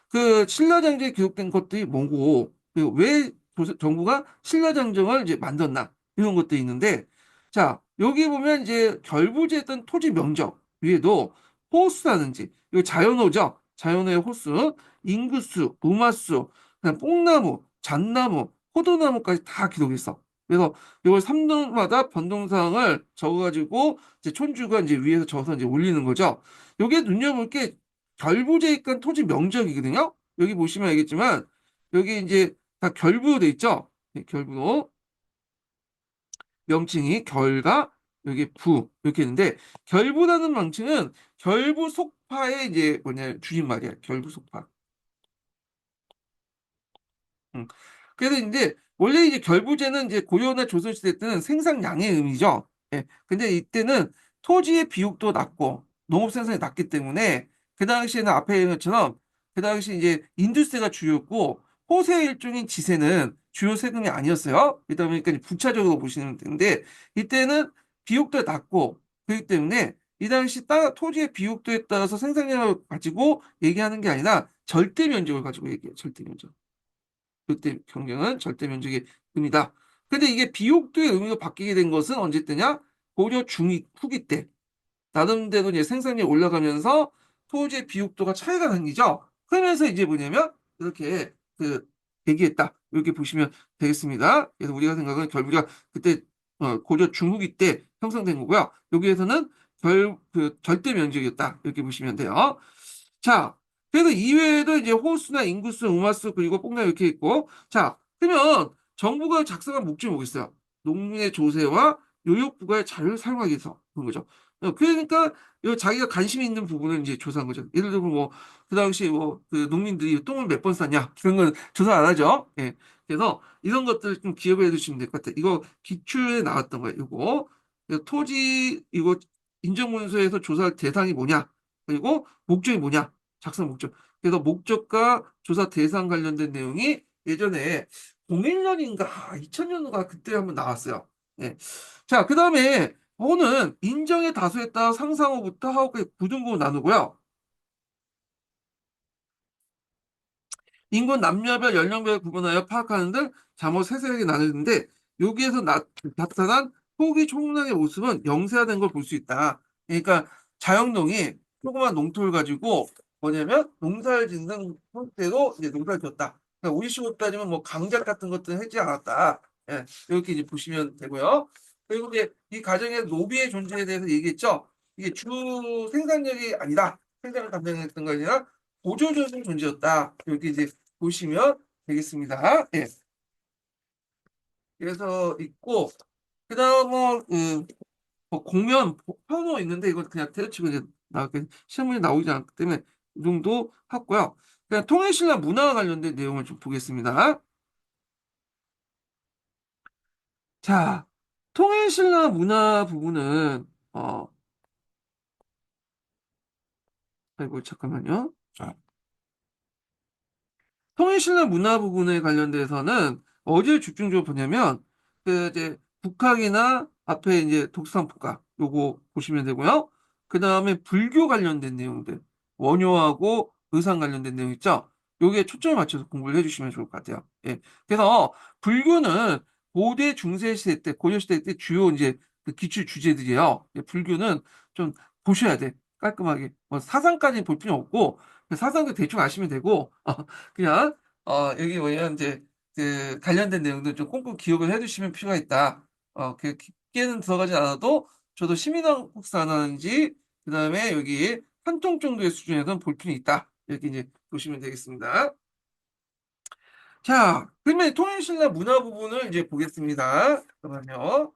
그 신라 장정에 기록된 것들이 뭐고, 그리고 왜 정부가 신라 장정을 이제 만들었나? 이런 것들이 있는데, 자, 여기 보면 이제 결부지했던 토지 면적 위에도 호수라든지, 이거 자연호죠? 자연호의 호수, 인구수, 음화수, 그다음 뽕나무, 잣나무, 포도나무까지 다 기록했어. 그래서 이걸 3년마다 변동사항을 적어가지고 이제 촌주가 이제 위에서 적어서 이제 올리는 거죠. 여기에 눈여볼 게 결부지에 있던 토지 면적이거든요. 여기 보시면 알겠지만 여기 이제 다 결부로 돼 있죠. 네, 결부로. 명칭이 결과 여기 부 이렇게 있는데 결부라는 명칭은 결부 속파의 이제 뭐냐 줄임말이야. 결부 속파. 음. 그래서 이제 원래 이제 결부제는 이제 고려나 조선시대 때는 생산량의 의미죠. 예. 근데 이때는 토지의 비육도 낮고 농업 생산이 낮기 때문에 그 당시에는 앞에 얘기한 것처럼 그 당시 이제 인두세가 주요였고 호세 일종인 지세는 주요 세금이 아니었어요. 그러다 보니까 이제 부차적으로 보시면 되는데 이때는 비육도 낮고 그렇기 때문에 이 당시 토지의 비육도에 따라서 생산량을 가지고 얘기하는 게 아니라 절대 면적을 가지고 얘기해요. 절대 면적. 그때 경경은 절대 면적의 의미다. 근데 이게 비옥도의 의미가 바뀌게 된 것은 언제 때냐? 고려 중위 후기 때. 나름대로 이제 생산량이 올라가면서 토지의 비옥도가 차이가 생기죠. 그러면서 이제 뭐냐면 이렇게 그 얘기했다. 이렇게 보시면 되겠습니다. 그래서 우리가 생각은 결국가 그때 고려 중후기 때 형성된 거고요. 여기에서는 그 절대 면적이었다. 이렇게 보시면 돼요. 자, 그래서 이외에도 이제 호수나 인구수, 음화수, 그리고 뽕나 이렇게 있고, 자, 그러면 정부가 작성한 목적이 뭐겠어요? 농민의 조세와 요역부가의 자료를 사용하기 위해서 그런 거죠. 그러니까 자기가 관심 있는 부분을 이제 조사한 거죠. 예를 들면 뭐, 그 당시 뭐, 그 농민들이 똥을 몇 번 쌌냐? 그런 건 조사 안 하죠. 예. 그래서 이런 것들 좀 기억을 해두시면 될 것 같아요. 이거 기출에 나왔던 거예요. 이거. 이거 인정문서에서 조사할 대상이 뭐냐? 그리고 목적이 뭐냐? 작성 목적. 그래서 목적과 조사 대상 관련된 내용이 예전에 01년인가 2000년인가 그때 한번 나왔어요. 네. 자, 그 다음에 호는 인정의 다수에 따라 상상어부터 하호까지 9등급으로 나누고요. 인구 남녀별 연령별 구분하여 파악하는 등 잠옷 세세하게 나누는데 여기에서 나타난 폭이 총량의 모습은 영세화된 걸 볼 수 있다. 그러니까 자영농이 조그만 농토를 가지고 뭐냐면 농사를 짓는 형태로 이제 농사를 지었다. 그러니까 우리 식으로 따지면 뭐 강작 같은 것들은 하지 않았다. 예, 이렇게 이제 보시면 되고요. 그리고 이제 이 가정의 노비의 존재에 대해서 얘기했죠. 이게 주 생산력이 아니라 생산을 담당했던 거 아니라 보조적인 존재였다. 이렇게 이제 보시면 되겠습니다. 예. 그래서 있고 그다음은 뭐 공연 표도 있는데 이건 그냥 때려치고 이제 시험에 나오지 않기 때문에 이 정도 하고요. 그냥 통일신라 문화와 관련된 내용을 좀 보겠습니다. 자, 통일신라 문화 부분은 아이고 잠깐만요. 통일신라 문화 부분에 관련돼서는 어디를 집중적으로 보냐면 그 이제 북학이나 앞에 이제 독서상 북학 요거 보시면 되고요. 그 다음에 불교 관련된 내용들 원효하고 의상 관련된 내용 있죠. 요게 초점을 맞춰서 공부를 해주시면 좋을 것 같아요. 예. 그래서 불교는 고대 중세 시대 때 고려 시대 때 주요 이제 그 기출 주제들이에요. 예, 불교는 좀 보셔야 돼. 깔끔하게 뭐 사상까지 볼 필요 없고 사상도 대충 아시면 되고 그냥 여기 뭐냐면 이제 그 관련된 내용들 좀 꼼꼼히 기억을 해두시면 필요가 있다. 그 깊게는 들어가지 않아도 저도 시민학 국사라든지 그다음에 여기 한통 정도의 수준에서는 볼 필요 있다. 이렇게 이제 보시면 되겠습니다. 자, 그러면 통일신라 문화 부분을 이제 보겠습니다. 잠깐만요.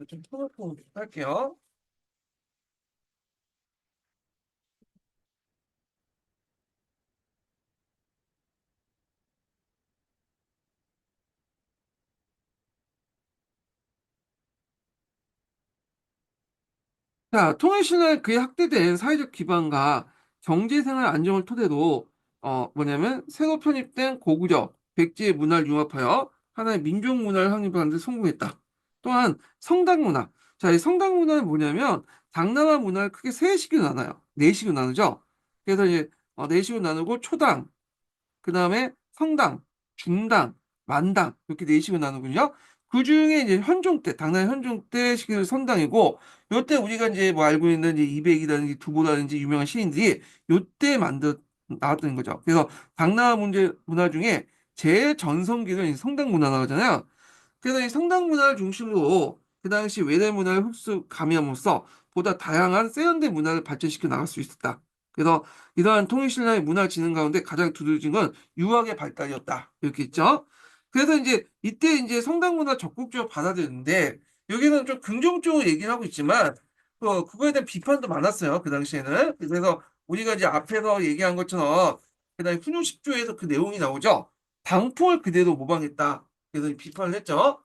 좀 폰을 할게요. 자, 통일신라는 그에 확대된 사회적 기반과 경제생활 안정을 토대로 뭐냐면 새로 편입된 고구려, 백제의 문화를 융합하여 하나의 민족 문화를 확립하는 데 성공했다. 또한 성당 문화. 자, 이 성당 문화는 뭐냐면 당나라 문화를 크게 세 식으로 나눠요. 네 식으로 나누죠. 그래서 이제 네 식으로 나누고 초당, 그 다음에 성당, 중당, 만당 이렇게 네 식으로 나누거든요. 그 중에 이제 현종 때, 당나라 현종 때 시기를 선당이고 요때 우리가 이제 뭐 알고 있는 이제 이백이라든지 두보라든지 유명한 시인들이 요때 나왔던 거죠. 그래서 당나라 문화 중에 제일 전성기는 이 성당 문화라고 하잖아요. 그래서 이 성당 문화를 중심으로 그 당시 외대 문화를 흡수 가미함으로써 보다 다양한 세련된 문화를 발전시켜 나갈 수 있었다. 그래서 이러한 통일신라의 문화 진흥 가운데 가장 두드러진 건 유학의 발달이었다. 이렇게 있죠. 그래서 이제 이때 이제 성당 문화 적극적으로 받아들였는데 여기는 좀 긍정적으로 얘기를 하고 있지만 그거에 대한 비판도 많았어요. 그 당시에는. 그래서 우리가 이제 앞에서 얘기한 것처럼 그다음에 훈요 10조에서 그 내용이 나오죠. 방풍을 그대로 모방했다. 그래서 비판을 했죠.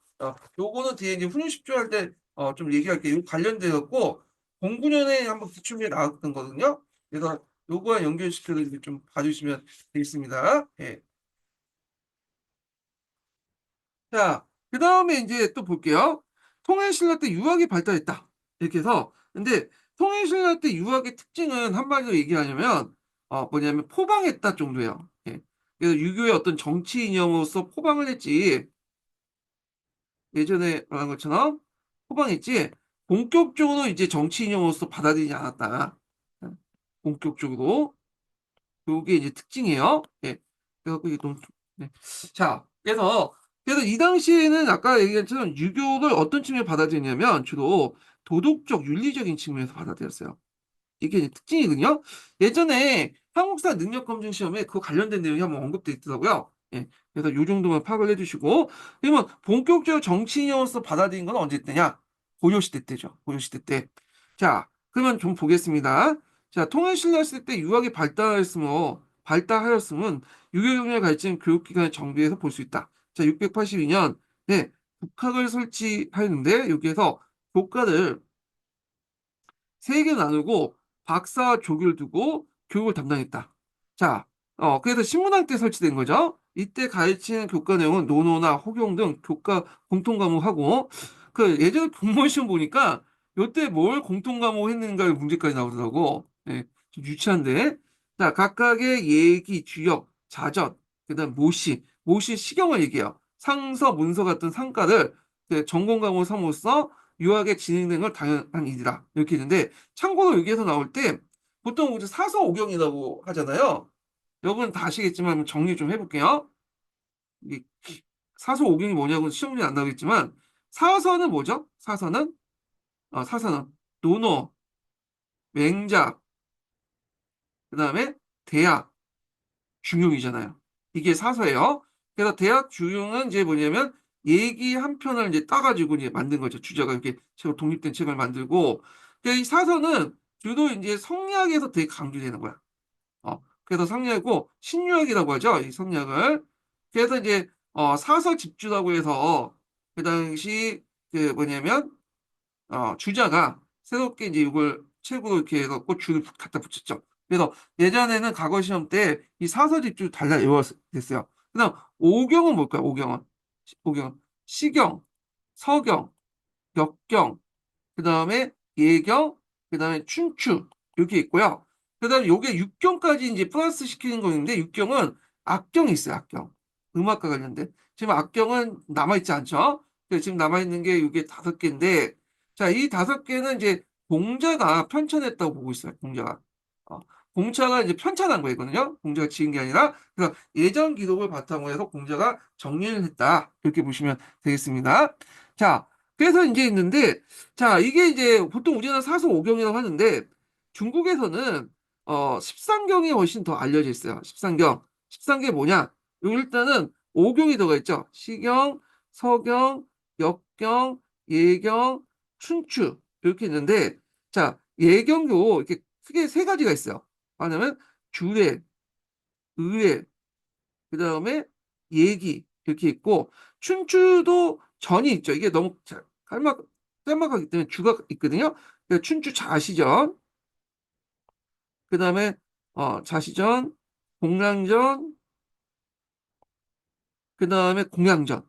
요거는 뒤에 이제 훈육 10조 할 때 좀 얘기할게요. 요 관련되었고 09년에 한번 기출문제 나왔던 거거든요. 그래서 요거와 연결시켜서 이제 좀 봐주시면 되겠습니다. 예. 자, 그 다음에 이제 또 볼게요. 통일신라 때 유학이 발달했다. 이렇게 해서 근데 통일신라 때 유학의 특징은 한마디로 얘기하냐면 뭐냐면 포방했다 정도예요. 예. 그래서 유교의 어떤 정치 이념으로서 포방을 했지. 예전에 말한 것처럼 호방했지 본격적으로 이제 정치 인형으로서 받아들이지 않았다. 본격적으로 그게 이제 특징이에요. 예. 그래서 이게 너무 네. 자, 그래서 이 당시에는 아까 얘기한 것처럼 유교를 어떤 측면에 받아들이냐면 주로 도덕적 윤리적인 측면에서 받아들였어요. 이게 이제 특징이거든요. 예전에 한국사 능력검증 시험에 그 관련된 내용이 한번 언급돼 있더라고요. 예. 그래서 요 정도만 파악을 해주시고, 그러면 본격적으로 정치인으로서 받아들인 건 언제 때냐? 고려시대 때죠. 고려시대 때. 자, 그러면 좀 보겠습니다. 자, 통일신라 시대 때 유학이 발달하였음은 유교경제 갈등 교육기관의 정비에서 볼 수 있다. 자, 682년, 네, 북학을 설치하였는데, 여기에서 교과를 세 개 나누고 박사와 조교를 두고 교육을 담당했다. 자, 그래서 신문학 때 설치된 거죠. 이때 가르치는 교과 내용은 논어나 혹용 등 교과 공통 과목하고 그 예전에 공무원 시험 보니까 요때 뭘 공통 과목 했는가 문제까지 나오더라고. 예, 좀 유치한데. 자, 각각의 예기, 주역, 자전, 그다음 모시 시경을 얘기해요. 상서, 문서 같은 상가를 그 전공 과목 삼으로써 유학에 진행된 걸 당연한 일이다. 이렇게 있는데, 참고로 여기에서 나올 때, 보통 우리 사서오경이라고 하잖아요. 여러분 다 아시겠지만 정리 좀 해볼게요. 이 사서오경이 뭐냐고 시험 문제 안 나오겠지만 사서는 뭐죠? 사서는 논어, 맹자, 그다음에 대학, 중용이잖아요. 이게 사서예요. 그래서 대학 중용은 이제 뭐냐면 얘기 한 편을 이제 따가지고 이제 만든 거죠. 주제가 이렇게 책으로 독립된 책을 만들고. 그러니까 이 사서는 주로 이제 성리학에서 되게 강조되는 거야. 그래서 성리학이고 신유학이라고 하죠. 이 성리학을. 그래서 이제 사서 집주라고 해서 그 당시 그 뭐냐면 주자가 새롭게 이제 이걸 책으로 이렇게 해갖고 줄을 갖다 붙였죠. 그래서 예전에는 과거 시험 때 이 사서집주 달라 외웠었어요. 그다음 오경은 뭘까요? 오경은 시경, 서경, 역경, 그다음에 예경, 그다음에 춘추 이렇게 있고요. 그다음에 요게 육경까지 이제 플러스 시키는 거있는데 육경은 악경이 있어요. 악경. 음악과 관련된. 지금 악경은 남아있지 않죠? 그래서 지금 남아있는 게 이게 5개인데 자, 이 5개는 이제 공자가 편찬했다고 보고 있어요. 공자가. 어, 공자가 이제 편찬한 거거든요. 공자가 지은 게 아니라 그래서 예전 기록을 바탕으로 해서 공자가 정리를 했다. 이렇게 보시면 되겠습니다. 자, 그래서 이제 있는데 자, 이게 이제 보통 우리는 사서오경이라고 하는데 중국에서는 십상경이 훨씬 더 알려져 있어요. 십상경. 십상경이 뭐냐? 요 일단은 오경이 들어가 있죠. 시경, 서경, 역경, 예경, 춘추 이렇게 있는데 자, 예경도 이렇게 크게 3가지가 있어요. 뭐냐면 주례, 의례, 그다음에 예기 이렇게 있고 춘추도 전이 있죠. 이게 너무 짤막하기 때문에 주가 있거든요. 그래서 춘추 자시전, 그다음에 자시전, 공량전, 그다음에 공양전.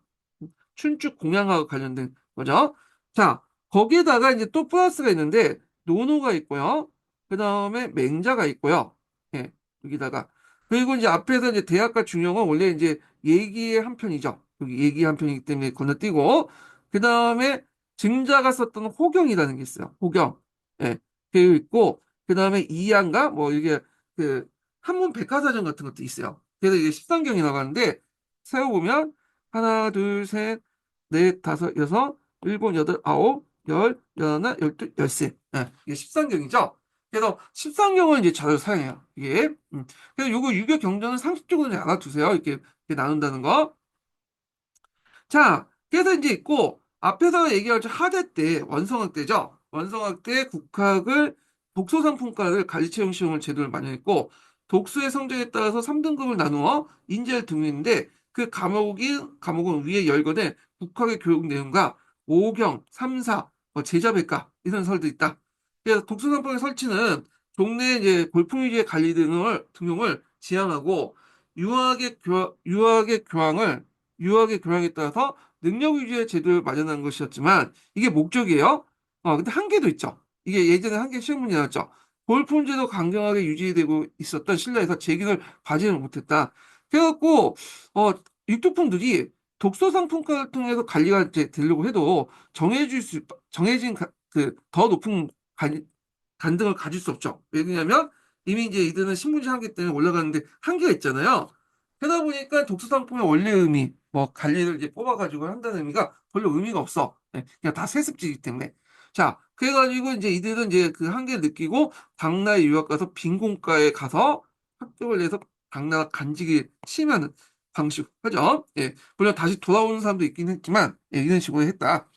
춘추 공양하고 관련된 거죠. 자, 거기에다가 이제 또 플러스가 있는데 노노가 있고요. 그다음에 맹자가 있고요. 예, 여기다가 그리고 이제 앞에서 이제 대학과 중용은 원래 이제 얘기의 한 편이죠. 여기 얘기 한 편이기 때문에 건너뛰고 그다음에 증자가 썼던 호경이라는 게 있어요. 호경. 예. 되어 있고 그다음에 이양가 뭐 이게 그 한문 백과사전 같은 것도 있어요. 그래서 이게 십상경이라고 하는데 세어보면 하나, 둘, 셋, 넷, 다섯, 여섯, 일곱, 여덟, 아홉, 열, 열하나, 열둘, 열셋. 예, 이게 십상경이죠. 그래서 십상경을 이제 자주 사용해요. 이게. 그래서 요거 유교 경전은 상식적으로 알아두세요. 이렇게 나눈다는 거. 자, 그래서 이제 있고, 앞에서 얘기하죠. 하대 때, 원성학 때죠. 원성학 때 국학을, 독서상품과를 가지채용 시험을 제도를 마련했고, 독서의 성적에 따라서 3등급을 나누어 인재를 등록했는데, 그 과목은 위에 열거된 국학의 교육 내용과 오경, 삼사, 제자백과, 이런 설도 있다. 그래서 독서상품의 설치는 동네 이제 골품 위주의 관리 등용을 지향하고, 유학의 교양에 따라서 능력 위주의 제도를 마련한 것이었지만 이게 목적이에요. 근데 한계도 있죠. 이게 예전에 한계 시험문이 나왔죠. 골품제도 강경하게 유지되고 있었던 신라에서 재기를 과제를 못했다. 그래갖고 육두품들이 독서 상품권을 통해서 관리가 이제 되려고 해도 정해진 더 높은 간등을 가질 수 없죠. 왜냐하면 이미 이제 이들은 신분제 한계 때문에 올라가는데 한계가 있잖아요. 그러다 보니까 독서상품의 원래 의미, 뭐 관리를 이제 뽑아가지고 한다는 의미가 별로 의미가 없어. 그냥 다 세습지이기 때문에. 자, 그래가지고 이제 이들은 이제 그 한계를 느끼고 당나라에 유학 가서 빈공가에 가서 합격을 해서 당나라 간직을 취임하는 방식 하죠. 예, 물론 다시 돌아오는 사람도 있긴 했지만 이런 식으로 했다.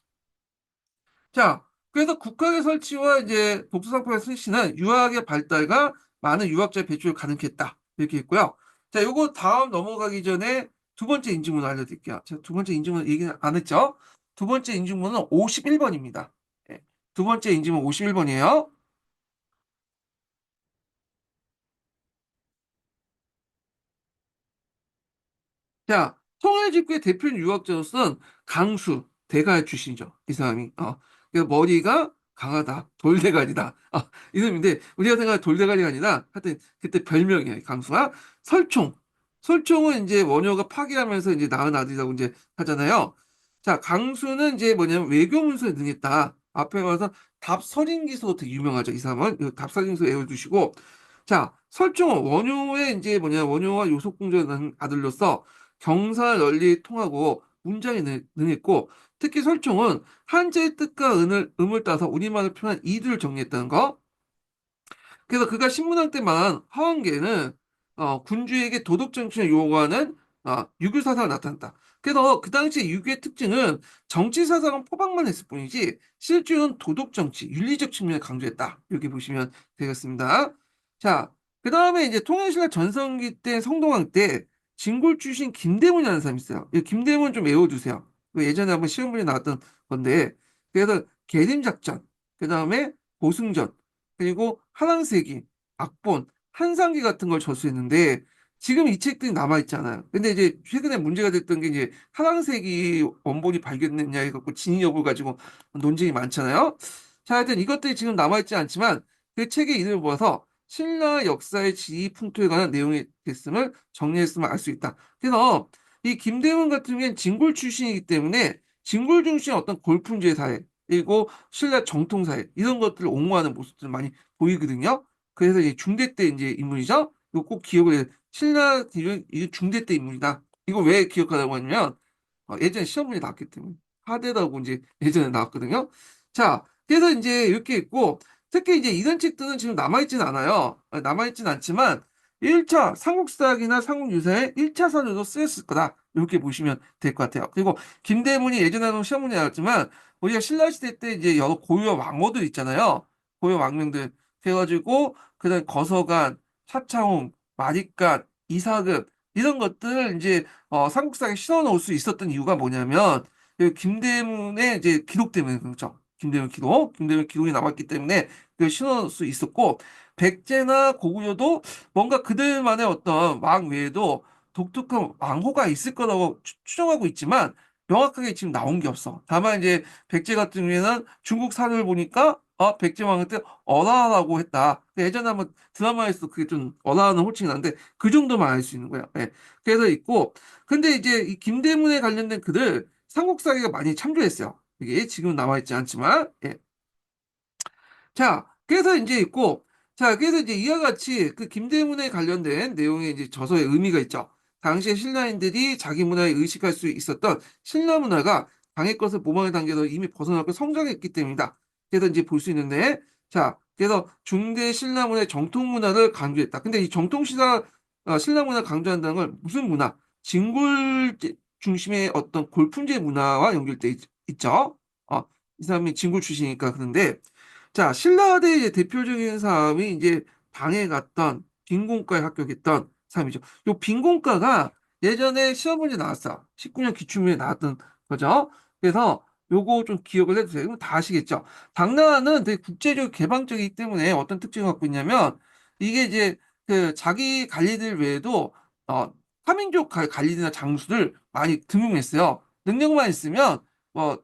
자, 그래서 국학의 설치와 이제 독서상품의 설치는 유학의 발달과 많은 유학자의 배출을 가능했다. 이렇게 했고요. 자, 요거 다음 넘어가기 전에 두 번째 인증문을 알려드릴게요. 자, 두 번째 인증문 얘기는 안 했죠? 두 번째 인증문은 51번입니다. 두 번째 인증문 51번이에요. 자, 통일집교의 대표 유학자로서는 강수, 대가 출신이죠. 이 사람이. 그래서 머리가 강하다. 돌대가리다. 이름인데, 우리가 생각하는 돌대가리가 아니라, 하여튼, 그때 별명이에요. 강수가. 설총. 설총은 이제 원효가 파기하면서 이제 낳은 아들이라고 이제 하잖아요. 자, 강수는 이제 뭐냐면 외교문서에 능했다. 앞에 가서 답서린기서 되게 유명하죠. 이 사람은 답서린기서 외워두시고 자 설정은 원효의 이제 뭐냐 원효와 요속공주의 아들로서 경사 널리 통하고 문장이 능했고 특히 설정은 한자의 뜻과 음을 따서 우리말을 표현한 이들을 정리했다는 거. 그래서 그가 신문할 때 말한 하완계는 군주에게 도덕 정신을 요구하는 유교 사상을 나타냈다. 그래서 그 당시 유교의 특징은 정치 사상은 포박만 했을 뿐이지 실제로는 도덕 정치, 윤리적 측면을 강조했다. 이렇게 보시면 되겠습니다. 자, 그 다음에 이제 통일신라 전성기 때 성동왕 때 진골 출신 김대문이라는 사람이 있어요. 이 김대문 좀 외워두세요. 이거 예전에 한번 시험 문제 나왔던 건데 그래서 계림작전, 그 다음에 고승전 그리고 한왕세기, 악본, 한상기 같은 걸 저수했는데 지금 이 책들이 남아있잖아요. 근데 이제 최근에 문제가 됐던 게 이제 한왕세기 원본이 발견됐냐 해갖고 진위 여부를 가지고 논쟁이 많잖아요. 자, 하여튼 이것들이 지금 남아있지 않지만 그 책의 이름을 모아서 신라 역사의 지휘 풍토에 관한 내용이 됐음을 정리했으면 알 수 있다. 그래서 이 김대문 같은 경우에는 진골 출신이기 때문에 진골 중심의 어떤 골품제 사회 그리고 신라 정통 사회 이런 것들을 옹호하는 모습들을 많이 보이거든요. 그래서 이제 중대 때 이제 인물이죠. 이거 꼭 기억을 해요. 신라 이 중대 때 인물이다. 이거 왜 기억하라고 하냐면 예전에 시험 문제 나왔기 때문에 하대라고 이제 예전에 나왔거든요. 자, 그래서 이제 이렇게 있고 특히 이제 이런 책들은 지금 남아있지는 않아요. 남아있지는 않지만 1차 삼국사학이나 삼국유사의 1차 선에도 쓰였을 거다. 이렇게 보시면 될 것 같아요. 그리고 김대문이 예전에도 시험 문제 나왔지만 우리가 신라시대 때 이제 여러 고유의 왕호들 있잖아요. 고유 왕명들. 그래가지고, 그다음 거서관, 차차홍, 마립간, 이사급, 이런 것들을 이제, 삼국사에 실어 넣을 수 있었던 이유가 뭐냐면, 그 김대문의 이제 기록 때문에 그렇죠. 김대문 기록이 남았기 때문에 그걸 실어 넣을 수 있었고, 백제나 고구려도 뭔가 그들만의 어떤 왕 외에도 독특한 왕호가 있을 거라고 추정하고 있지만, 명확하게 지금 나온 게 없어. 다만 이제 백제 같은 경우에는 중국 사료를 보니까 백제왕후 때 어라라고 했다. 예전에 한번 드라마에서 그게 좀 어라는 호칭이 나는데 그 정도만 알 수 있는 거야. 예. 그래서 있고 근데 이제 이 김대문에 관련된 글을 삼국사기가 많이 참조했어요. 이게 지금 나와 있지 않지만 예. 자, 그래서 이제 있고, 자, 그래서 이제 이와 같이 그 김대문에 관련된 내용의 이제 저서의 의미가 있죠. 당시에 신라인들이 자기 문화에 의식할 수 있었던 신라 문화가 당의 것을 모방의 단계로 이미 벗어나고 성장했기 때문이다. 그래서 이제 볼 수 있는데, 자, 그래서 중대 신라 문화의 정통 문화를 강조했다. 근데 이 정통 신라 문화 강조한다는 건 무슨 문화? 진골 중심의 어떤 골품제 문화와 연결돼 있죠. 이 사람이 진골 출신이니까 그런데, 자, 신라대 이제 대표적인 사람이 이제 방에 갔던 빈공과에 합격했던 사람이죠. 요 빈공과가 예전에 시험 문제 나왔어. 19년 기출문제 나왔던 거죠. 그래서 요거 좀 기억을 해두세요. 이거 다 아시겠죠? 당나라는 되게 국제적 개방적이기 때문에 어떤 특징을 갖고 있냐면 이게 이제 그 자기 관리들 외에도 타민족 관리들이나 장수를 많이 등용했어요. 능력만 있으면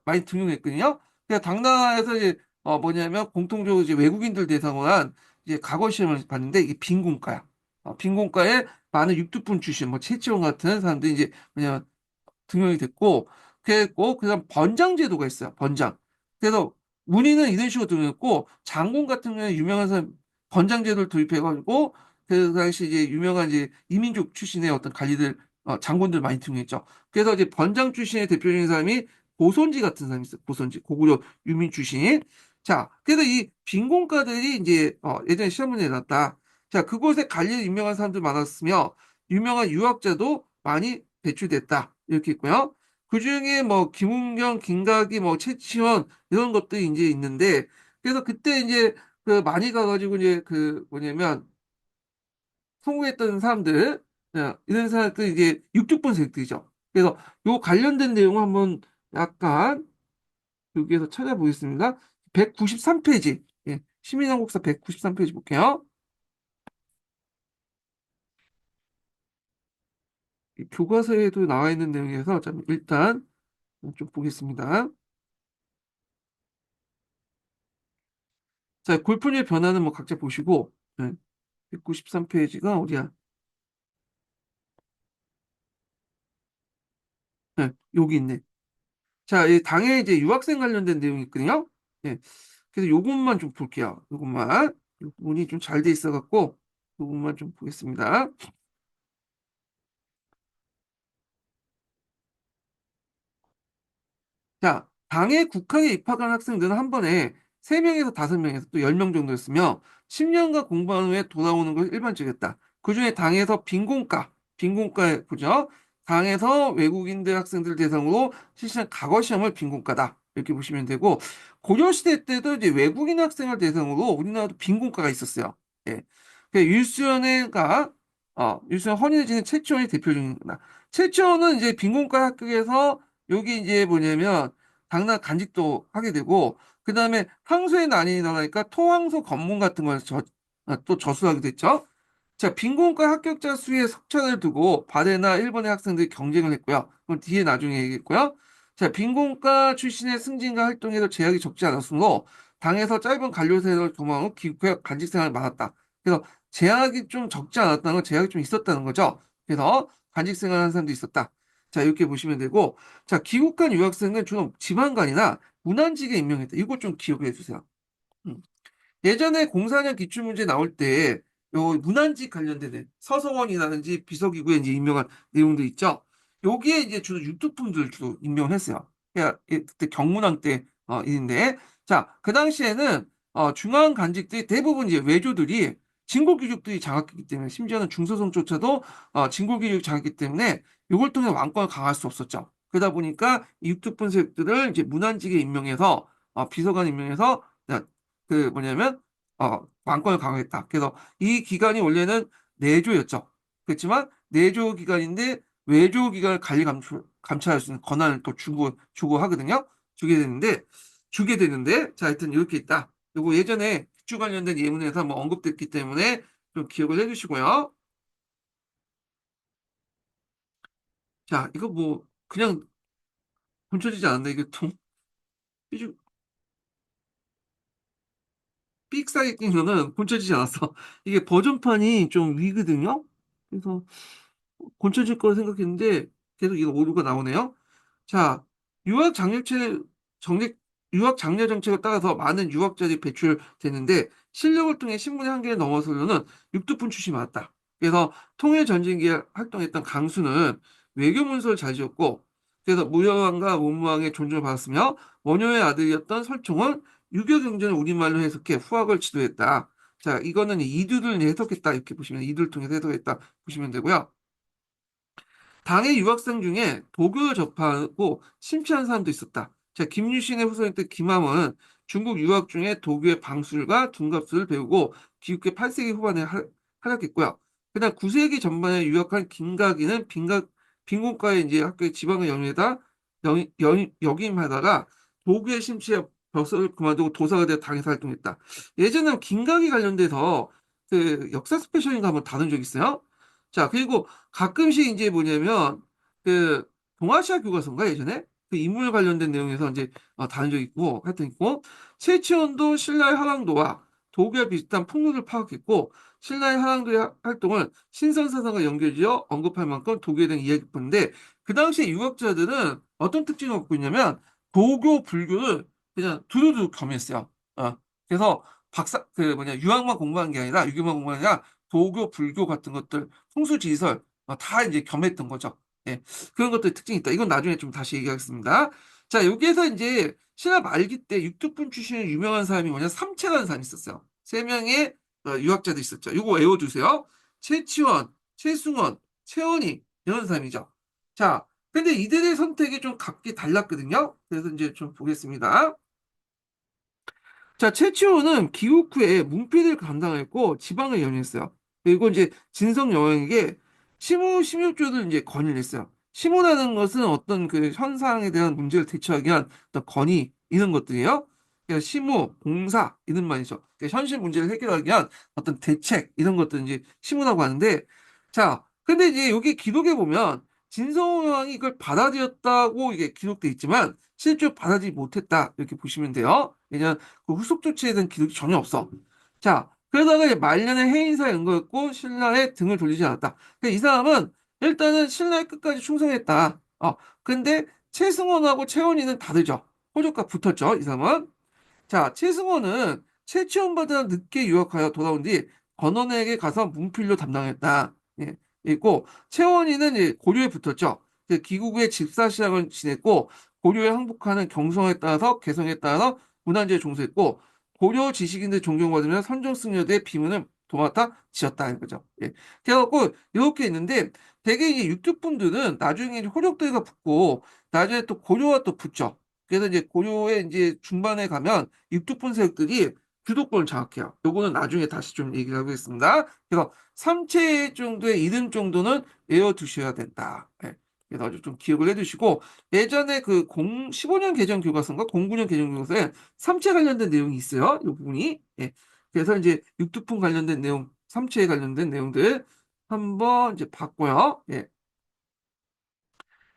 많이 등용했거든요. 그래서 당나라에서 이제 뭐냐면 공통적으로 이제 외국인들 대상으로 한 이제 과거 시험을 봤는데 이게 빈곤과야. 빈곤과에 많은 육두분 출신, 뭐 최치원 같은 사람들이 이제 뭐냐면 등용이 됐고, 그랬고, 그다음 번장 제도가 있어요. 번장. 그래서 문의는 이런 식으로 등용했고, 장군 같은 경우에 유명한 사람 번장 제도를 도입해가지고, 그 당시 이제 유명한 이제 이민족 출신의 어떤 관리들, 장군들 많이 등용했죠. 그래서 이제 번장 출신의 대표적인 사람이 고손지 같은 사람이 있어요. 고손지, 고구려 유민 출신. 자, 그래서 이 빈곤가들이 이제 예전에 시험 문제에 났다. 자, 그곳에 관리에 유명한 사람들 많았으며 유명한 유학자도 많이 배출됐다. 이렇게 있고요. 그중에 뭐 김은경, 김각이, 뭐 최치원 이런 것들이 이제 있는데 그래서 그때 이제 그 많이 가가지고 이제 그 뭐냐면 성공했던 사람들 이런 사람들 이제 육족분색들이죠. 그래서 요 관련된 내용 한번 약간 여기에서 찾아보겠습니다. 193페이지. 예, 시민한국사 193페이지 볼게요. 이 교과서에도 나와 있는 내용에서 좀 일단 좀 보겠습니다. 자, 골프의 변화는 뭐 각자 보시고, 193페이지가 어디야? 여기 있네. 자, 이 당에 이제 유학생 관련된 내용이 있거든요. 예. 그래서 요것만 좀 볼게요. 요것만. 요 부분이 좀 잘 돼 있어갖고, 요것만 좀 보겠습니다. 자, 당에 국학에 입학한 학생들은 한 번에 3명에서 5명에서 또 10명 정도였으며 10년간 공부한 후에 돌아오는 것이 일반적이었다. 그중에 당에서 빈공과에 보죠. 당에서 외국인들 학생들 대상으로 실시한 과거 시험을 빈공과다. 이렇게 보시면 되고 고려시대 때도 이제 외국인 학생을 대상으로 우리나라도 빈공과가 있었어요. 예. 율수연회가 율수연 헌인을 지낸 최치원이 대표 중입니다. 최치원은 이제 빈공과 합격해서 여기 이제 뭐냐면 당나 간직도 하게 되고 그다음에 항소의 난이 일어나니까 토항소 검문 같은 걸 또 저수하게 됐죠. 자, 빈곤과 합격자 수의 석차를 두고 바레나 일본의 학생들이 경쟁을 했고요. 그건 뒤에 나중에 얘기했고요. 자, 빈곤과 출신의 승진과 활동에도 제약이 적지 않았으므로 당에서 짧은 관료생활을 도모한 후 기국회 간직 생활이 많았다. 그래서 제약이 좀 적지 않았다는 건 제약이 좀 있었다는 거죠. 그래서 간직 생활하는 사람도 있었다. 자, 이렇게 보시면 되고 자, 귀국간 유학생은 주로 지방관이나 문안직에 임명했다. 이거 좀 기억해 주세요. 음. 예전에 공사년 기출문제 나올 때, 요 문안직 관련된 서서원이라든지 비서기구에 이제 임명한 내용도 있죠. 여기에 이제 주로 유투품들 주로 임명했어요. 그때 경문왕 때, 일인데. 자, 그 당시에는, 중앙 간직들이 대부분 이제 외조들이 진골기족들이 장악했기 때문에, 심지어는 중서성조차도, 진골기족이 장악했기 때문에, 이걸 통해 왕권을 강화할 수 없었죠. 그러다 보니까 이 유투품 세력들을 이제 문안직에 임명해서, 비서관 임명해서, 그 뭐냐면 왕권을 강화했다. 그래서 이 기간이 원래는 내조였죠. 그렇지만 내조 기간인데 외조 기간을 감찰할 수 있는 권한을 또 주고 하거든요. 주게 되는데 자 하여튼 이렇게 있다. 그리고 예전에 국주 관련된 예문에서 뭐 언급됐기 때문에 좀 기억을 해주시고요. 자 이거 뭐 그냥 본쳐지지 않는다. 이게 좀 삐죽 삑사리 낀 거는 본쳐지지 않았어. 이게 버전판이 좀 위거든요. 그래서 고쳐질 거라 생각했는데 계속 이거 오류가 나오네요. 자, 유학 장려체 정책 유학 장려 정책에 따라서 많은 유학자들이 배출되는데 실력을 통해 신분의 한계를 넘어서려는 육두분 출신이 많았다. 그래서 통일 전쟁기에 활동했던 강수는 외교 문서를 잘 지었고 그래서 무여왕과 문무왕의 존중을 받았으며 원효의 아들이었던 설총은 유교 경전을 우리말로 해석해 후학을 지도했다. 자, 이거는 이두를 해석했다 이렇게 보시면 이두를 통해서 해석했다 보시면 되고요. 당의 유학생 중에 도교를 접하고 심취한 사람도 있었다. 자, 김유신의 후손이었던 김함은 중국 유학 중에 도교의 방술과 둔갑술을 배우고 기국의 8세기 후반에 활약했고요. 그다음 9세기 전반에 유학한 김각이는 빈곤가의 이제 학교의 지방을 역임하다가 도교에 심취해 벼슬을 그만두고 도사가 되어 당에서 활동했다. 예전에 김각이 관련돼서 그 역사 스페셜인가 한번 다룬 적 있어요. 자, 그리고 가끔씩 이제 뭐냐면 그 동아시아 교과서인가 예전에 그 인물 관련된 내용에서 이제 다룬 적 있고 하여튼 있고 최치원도 신라의 하랑도와 도교와 비슷한 풍류를 파악했고 신라의 하랑도의 활동을 신선사상과 연결지어 언급할 만큼 도교에 대한 이야기 뿐인데 그 당시에 유학자들은 어떤 특징을 갖고 있냐면 도교 불교를 그냥 두루두루 겸했어요. 그래서 그 뭐냐 유학만 공부한 게 아니라 유교만 공부한 게 아니라 도교 불교 같은 것들 풍수지리설 다 이제 겸했던 거죠. 예, 그런 것들이 특징이 있다. 이건 나중에 좀 다시 얘기하겠습니다. 자, 여기에서 이제 신라 말기 때 육두분 출신의 유명한 사람이 뭐냐 삼채라는 사람이 있었어요. 3명의 유학자도 있었죠. 이거 외워두세요. 최치원, 최승원, 최원희 이런 사람이죠. 자, 근데 이들의 선택이 좀 각기 달랐거든요. 그래서 이제 좀 보겠습니다. 자, 최치호는 기국 후에 문필을 담당했고 지방을 연임했어요. 그리고 이제 진성 여왕에게 심우조를 이제 건의를 했어요. 심우라는 것은 어떤 그 현상에 대한 문제를 대처하기 위한 어떤 건의 이런 것들이에요. 그러니까 심우, 공사 이런 말이죠. 그러니까 현실 문제를 해결하기 위한 어떤 대책 이런 것들 이제 심우라고 하는데 자, 근데 이제 여기 기록에 보면 진성 여왕이 이걸 받아들였다고 이게 기록돼 있지만 실제로 받아들이지 못했다 이렇게 보시면 돼요. 왜냐하면 그 후속 조치에 대한 기록이 전혀 없어. 자, 그러다가 이제 말년에 해인사에 응거했고 신라의 등을 돌리지 않았다. 그러니까 이 사람은 일단은 신라의 끝까지 충성했다. 근데 최승원하고 최원희는 다르죠. 호족과 붙었죠, 이 사람은. 자, 최승호는 최치원보다 늦게 유학하여 돌아온 뒤 건원에게 가서 문필로 담당했다. 예, 있고 최원희는 이제 고려에 붙었죠. 이제 귀국 후에 집사시장을 지냈고 고려에 항복하는 경성에 따라서 개성에 따라서 문안제에 종소했고 고려 지식인들 존경받으며 선종승려대 비문을 도맡아 지었다는 거죠. 예. 그래갖고 이렇게 있는데 대개 이제 육교분들은 나중에 이제 호력대가 붙고 나중에 또 고려와 또 붙죠. 그래서 이제 고려의 이제 중반에 가면 육두분 세력들이 주도권을 장악해요. 요거는 나중에 다시 좀 얘기를 하겠습니다. 그래서 삼체 정도의 이름 정도는 외워두셔야 된다. 예. 그래서 아주 좀 기억을 해두시고 예전에 그 15년 개정 교과서인가 09년 개정 교과서에 삼체 관련된 내용이 있어요. 이 부분이. 예. 그래서 이제 육두품 관련된 내용, 삼체에 관련된 내용들 한번 이제 봤고요. 예.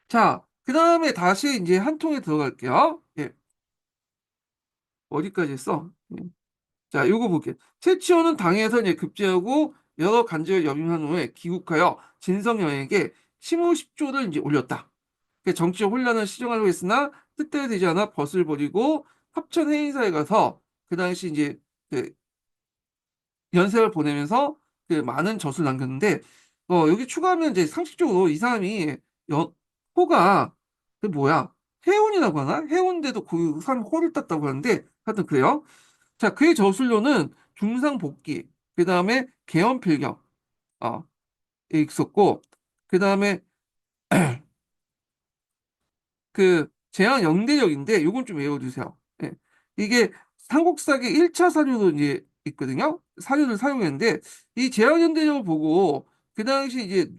자, 그 다음에 다시 이제 한 통에 들어갈게요. 예. 어디까지 했어? 예. 자, 요거 볼게요. 최치호는 당에서 이제 급제하고 여러 간절을 역임한 후에 귀국하여 진성여에게 심우 10조를 이제 올렸다. 정치적 혼란을 시정하려고 했으나 뜻대로 되지 않아 벗을 버리고 합천 해인사에 가서 그 당시 이제 그 연세를 보내면서 그 많은 젖을 남겼는데 여기 추가하면 이제 상식적으로 이 사람이 호가 그 뭐야 해운이라고 하나? 해운대도 그 사람 호를 땄다고 하는데 하여튼 그래요. 자, 그의 저술로는 중상복귀, 그 다음에 계엄필경, 어, 있었고, 그 다음에 그 제왕 영대력인데 요건 좀 외워두세요. 예. 이게 삼국사기 1차 사료도 이제 있거든요. 사료를 사용했는데 이 제왕 영대력을 보고 그 당시 이제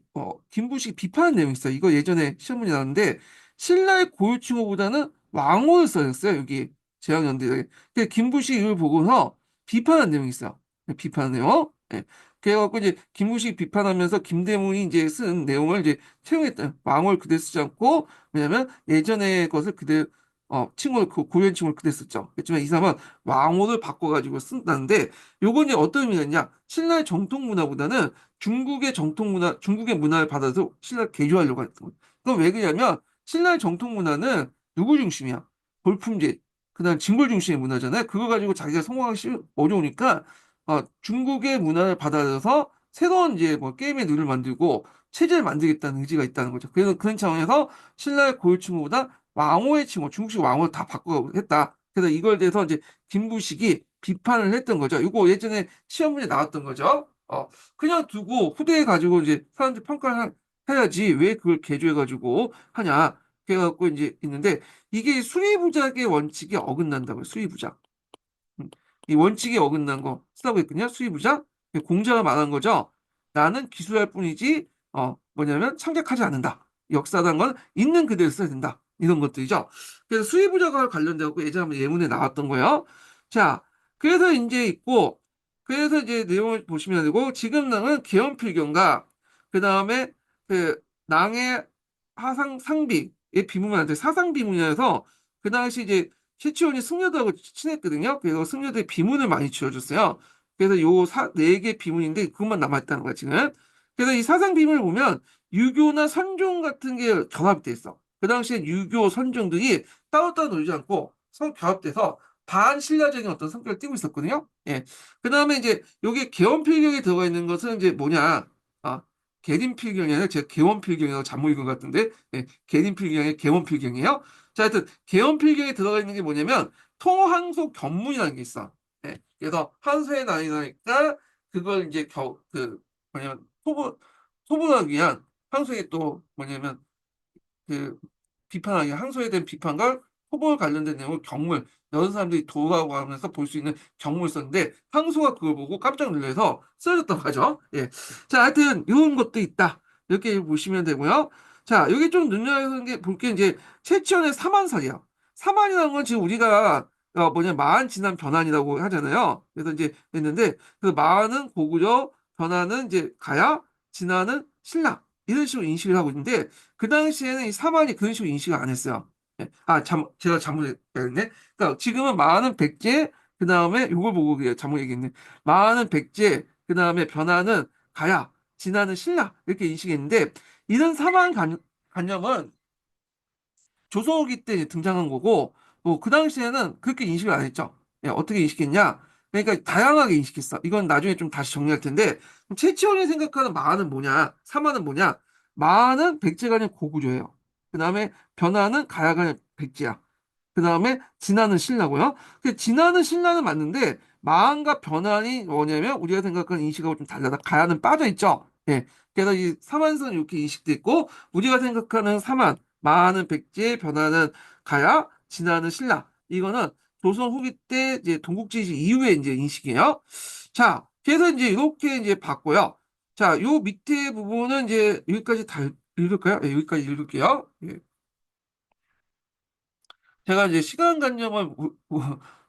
김부식이 비판한 내용이 있어요. 이거 예전에 시험 문제 나왔는데 신라의 고유칭호보다는 왕호를 써였어요. 여기 제왕 영대력에. 근데 김부식 이걸 보고서 비판한 내용이 있어요. 비판한 내용. 예. 그래갖고 이제 김부식 비판하면서 김대문이 이제 쓴 내용을 이제 채용했다. 왕호를 그대로 쓰지 않고 왜냐면 예전의 것을 그대 칭호를 고유한 칭호를 그대로 썼죠. 그렇지만 이 사람은 왕호를 바꿔가지고 쓴다는데 요건 이제 어떤 의미가 있냐? 신라의 정통 문화보다는 중국의 정통 문화, 중국의 문화를 받아서 신라를 개조하려고 했던 거예요. 그건 왜 그러냐면 신라의 정통 문화는 누구 중심이야? 골품제, 그다음 진골 중심의 문화잖아요. 그거 가지고 자기가 성공하기 어려우니까 중국의 문화를 받아들여서 새로운 이제 뭐 게임의 룰을 만들고 체제를 만들겠다는 의지가 있다는 거죠. 그래서 그런 차원에서 신라의 고유 칭호보다 왕호의 칭호, 중국식 왕호를 다 바꾸고 했다. 그래서 이걸 대해서 이제 김부식이 비판을 했던 거죠. 이거 예전에 시험 문제 나왔던 거죠. 그냥 두고 후대에 가지고 이제 사람들이 평가를 해야지 왜 그걸 개조해가지고 하냐. 그래갖고 이제 있는데 이게 수리부작의 원칙에 어긋난다고요. 수리부작. 음. 이 원칙에 어긋난 거 쓰라고 했거든요. 수의부작. 공자가 말한 거죠. 나는 기술할 뿐이지, 뭐냐면 창작하지 않는다. 역사란 건 있는 그대로 써야 된다. 이런 것들이죠. 그래서 수의부작과 관련되고 예전에 한번 예문에 나왔던 거예요. 자, 그래서 이제 있고, 그래서 이제 내용을 보시면 되고, 지금 은 계엄필경과, 그 다음에 그 낭의 상비의 비문한테 사상비문이라서, 그 당시 이제 최치원이 승려들하고 친했거든요. 그래서 승려들이 비문을 많이 지어줬어요. 그래서 네 개 비문인데 그것만 남아있다는 거야, 지금. 그래서 이 사상 비문을 보면 유교나 선종 같은 게 결합돼 있어. 그 당시에 유교, 선종들이 따로따로 놀지 않고 서로 결합돼서 반신라적인 어떤 성격을 띠고 있었거든요. 예. 그 다음에 이제 여기 계원필경에 들어가 있는 것은 이제 뭐냐. 아, 계림필경이 아니라 제가 계원필경이라고 잘못 읽은 것 같은데, 예, 계림필경이 계원필경이에요. 자, 하여튼 계엄필경에 들어가 있는 게 뭐냐면 통항소 견문이라는 게 있어. 예. 그래서 한소에 나뉘니까 그걸 이제 뭐냐면 소분하기 위한 항소에 또 뭐냐면 그 비판하기 항소에 대한 비판과 토벌 관련된 내용을 경물 여러 사람들이 도하고 하면서 볼 수 있는 경물을 썼는데 항소가 그걸 보고 깜짝 놀라서 쓰러졌다고 하죠. 예. 자, 하여튼 이런 것도 있다. 이렇게 보시면 되고요. 자, 여기 좀 눈여겨보는 게 볼 게 이제 최치원의 사만설이야. 사만이라는 건 지금 우리가 마한 진한 변한이라고 하잖아요. 그래서 이제 했는데 그 마한은 고구려, 변한은 이제 가야, 진한은 신라 이런 식으로 인식을 하고 있는데 그 당시에는 이 사만이 그런 식으로 인식을 안 했어요. 예. 제가 잘못했네. 그러니까 지금은 마하는 백제, 그 다음에 요걸 보고 그냥 잘못 얘기했네. 마하는 백제, 그 다음에 변화는 가야, 진화는 신라 이렇게 인식했는데 이런 관념은 조선후기 때 등장한 거고 뭐 그 당시에는 그렇게 인식을 안 했죠. 예, 어떻게 인식했냐? 그러니까 다양하게 인식했어. 이건 나중에 좀 다시 정리할 텐데 그럼 최치원이 생각하는 마는 뭐냐? 사마는 뭐냐? 마는 백제가 아닌 고구조예요. 그 다음에 변화는 가야가 아닌 백제야. 그 다음에 진화는 신라고요. 그 진화는 신라는 맞는데 마한과 변환이 뭐냐면 우리가 생각하는 인식하고 좀 달라다. 가야는 빠져 있죠. 예. 그래서 이 사만선 이렇게 인식돼 있고 우리가 생각하는 사만, 마하는 백제, 변화는 가야, 진화는 신라. 이거는 조선 후기 때 이제 동국지시 이후에 이제 인식이에요. 자, 그래서 이제 이렇게 이제 봤고요. 자, 요 밑에 부분은 이제 여기까지 다 읽을까요? 예, 여기까지 읽을게요. 예. 제가 이제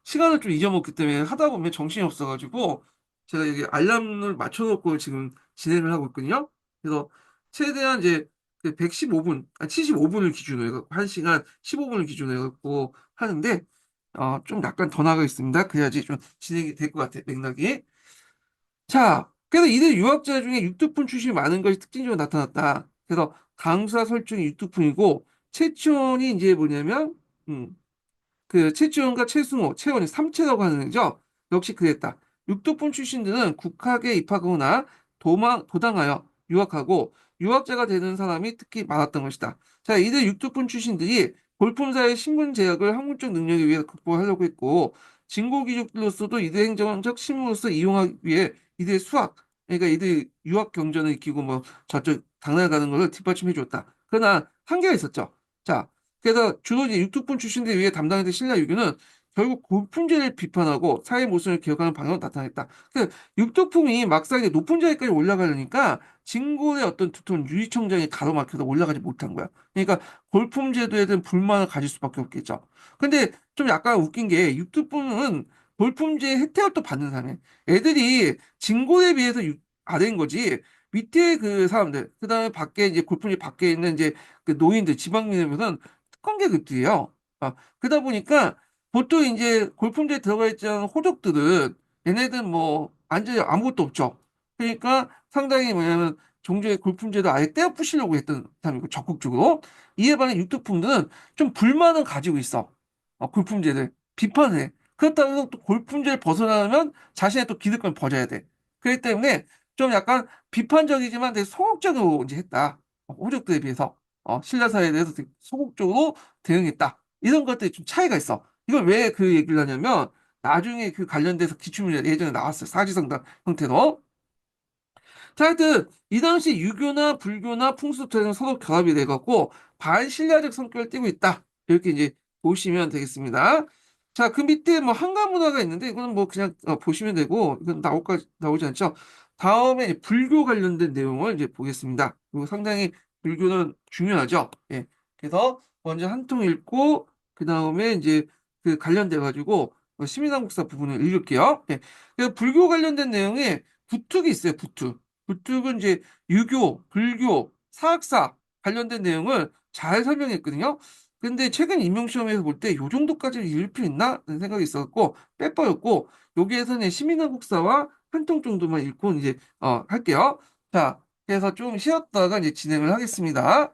시간을 좀 잊어먹기 때문에 하다 보면 정신이 없어가지고 제가 여기 알람을 맞춰놓고 지금 진행을 하고 있거든요. 그래서 최대한 이제 115분, 75분을 기준으로 해갖고 1시간 15분을 기준으로 해갖고 하는데 좀 약간 더 나가겠습니다. 그래야지 좀 진행이 될 것 같아요. 맥락이. 자, 그래서 이들 유학자 중에 육두푼 출신이 많은 것이 특징적으로 나타났다. 그래서 강사 설정이 육두푼이고 최치원이 이제 뭐냐면 음, 그 최지원과 최승호, 최원이 삼체라고 하는 거죠. 역시 그랬다. 육도폰 출신들은 국학에 입학하거나 도당하여 유학하고 유학자가 되는 사람이 특히 많았던 것이다. 자, 이들 육도폰 출신들이 볼품사의 신분 제약을 학문적 능력에 위해 극복하려고 했고 진고기족들로서도 이들 행정적 신분으로서 이용하기 위해 이들의 수학, 그러니까 이들 유학 경전을 익히고 뭐 저쪽 당나라 가는 것을 뒷받침해 줬다. 그러나 한계가 있었죠. 자, 그래서 주로 이제 육두폰 출신들 위해 담당했던 신라 유교는 결국 고품질을 비판하고 사회 모순을 기억하는 방향으로 나타냈다. 그 육두품이 막상 이제 높은 자리까지 올라가려니까 진골의 어떤 두터운 유리청장이 가로막혀서 올라가지 못한 거야. 그러니까 골품 제도에 대한 불만을 가질 수밖에 없겠죠. 근데 좀 약간 웃긴 게 육두품은 골품제 혜택을 또 받는 사람이야. 애들이 진골에 비해서 아래인 거지. 밑에 그 사람들, 그 다음에 밖에 이제 골품제 밖에 있는 이제 그 노인들, 지방민들은 특권계급들이에요. 그러다 보니까 보통 이제 골품제에 들어가 있지 않은 호족들은 얘네들 뭐 완전히 아무것도 없죠. 그러니까 상당히 뭐냐면 종조의 골품제도 아예 떼어 부시려고 했던 사람이고 적극적으로 이에 반해 육두품들은 좀 불만을 가지고 있어. 골품제를 비판을 해. 그렇다고 해서 또 골품제를 벗어나면 자신의 또 기득권을 버려야 돼. 그렇기 때문에 좀 약간 비판적이지만 되게 소극적으로 이제 했다. 호족들에 비해서. 신라 사회에 대해서 되게 소극적으로 대응했다. 이런 것들이 좀 차이가 있어. 이걸 왜 그 얘기를 하냐면 나중에 그 관련돼서 기출문제 예전에 나왔어요. 사지성단 형태로. 자, 하여튼 이 당시 유교나 불교나 풍습처럼 서로 결합이 돼갖고 반신라적 성격을 띠고 있다. 이렇게 이제 보시면 되겠습니다. 자, 그 밑에 뭐 한가 문화가 있는데 이거는 뭐 그냥 보시면 되고 이건 나오지 않죠. 다음에 이제 불교 관련된 내용을 이제 보겠습니다. 그리고 상당히 불교는 중요하죠. 예. 그래서 먼저 한 통 읽고 그 다음에 이제 그 관련돼 가지고 시민한국사 부분을 읽을게요. 예. 그래서 불교 관련된 내용에 부특이 있어요. 부특. 부특은 이제 유교, 불교, 사학사 관련된 내용을 잘 설명했거든요. 근데 최근 임용시험에서 볼 때 요 정도까지 읽을 필요 있나? 라는 생각이 있었고 빼버렸고 여기에서는 시민한국사와 한 통 정도만 읽고 이제 할게요. 자, 그래서 좀 쉬었다가 이제 진행을 하겠습니다.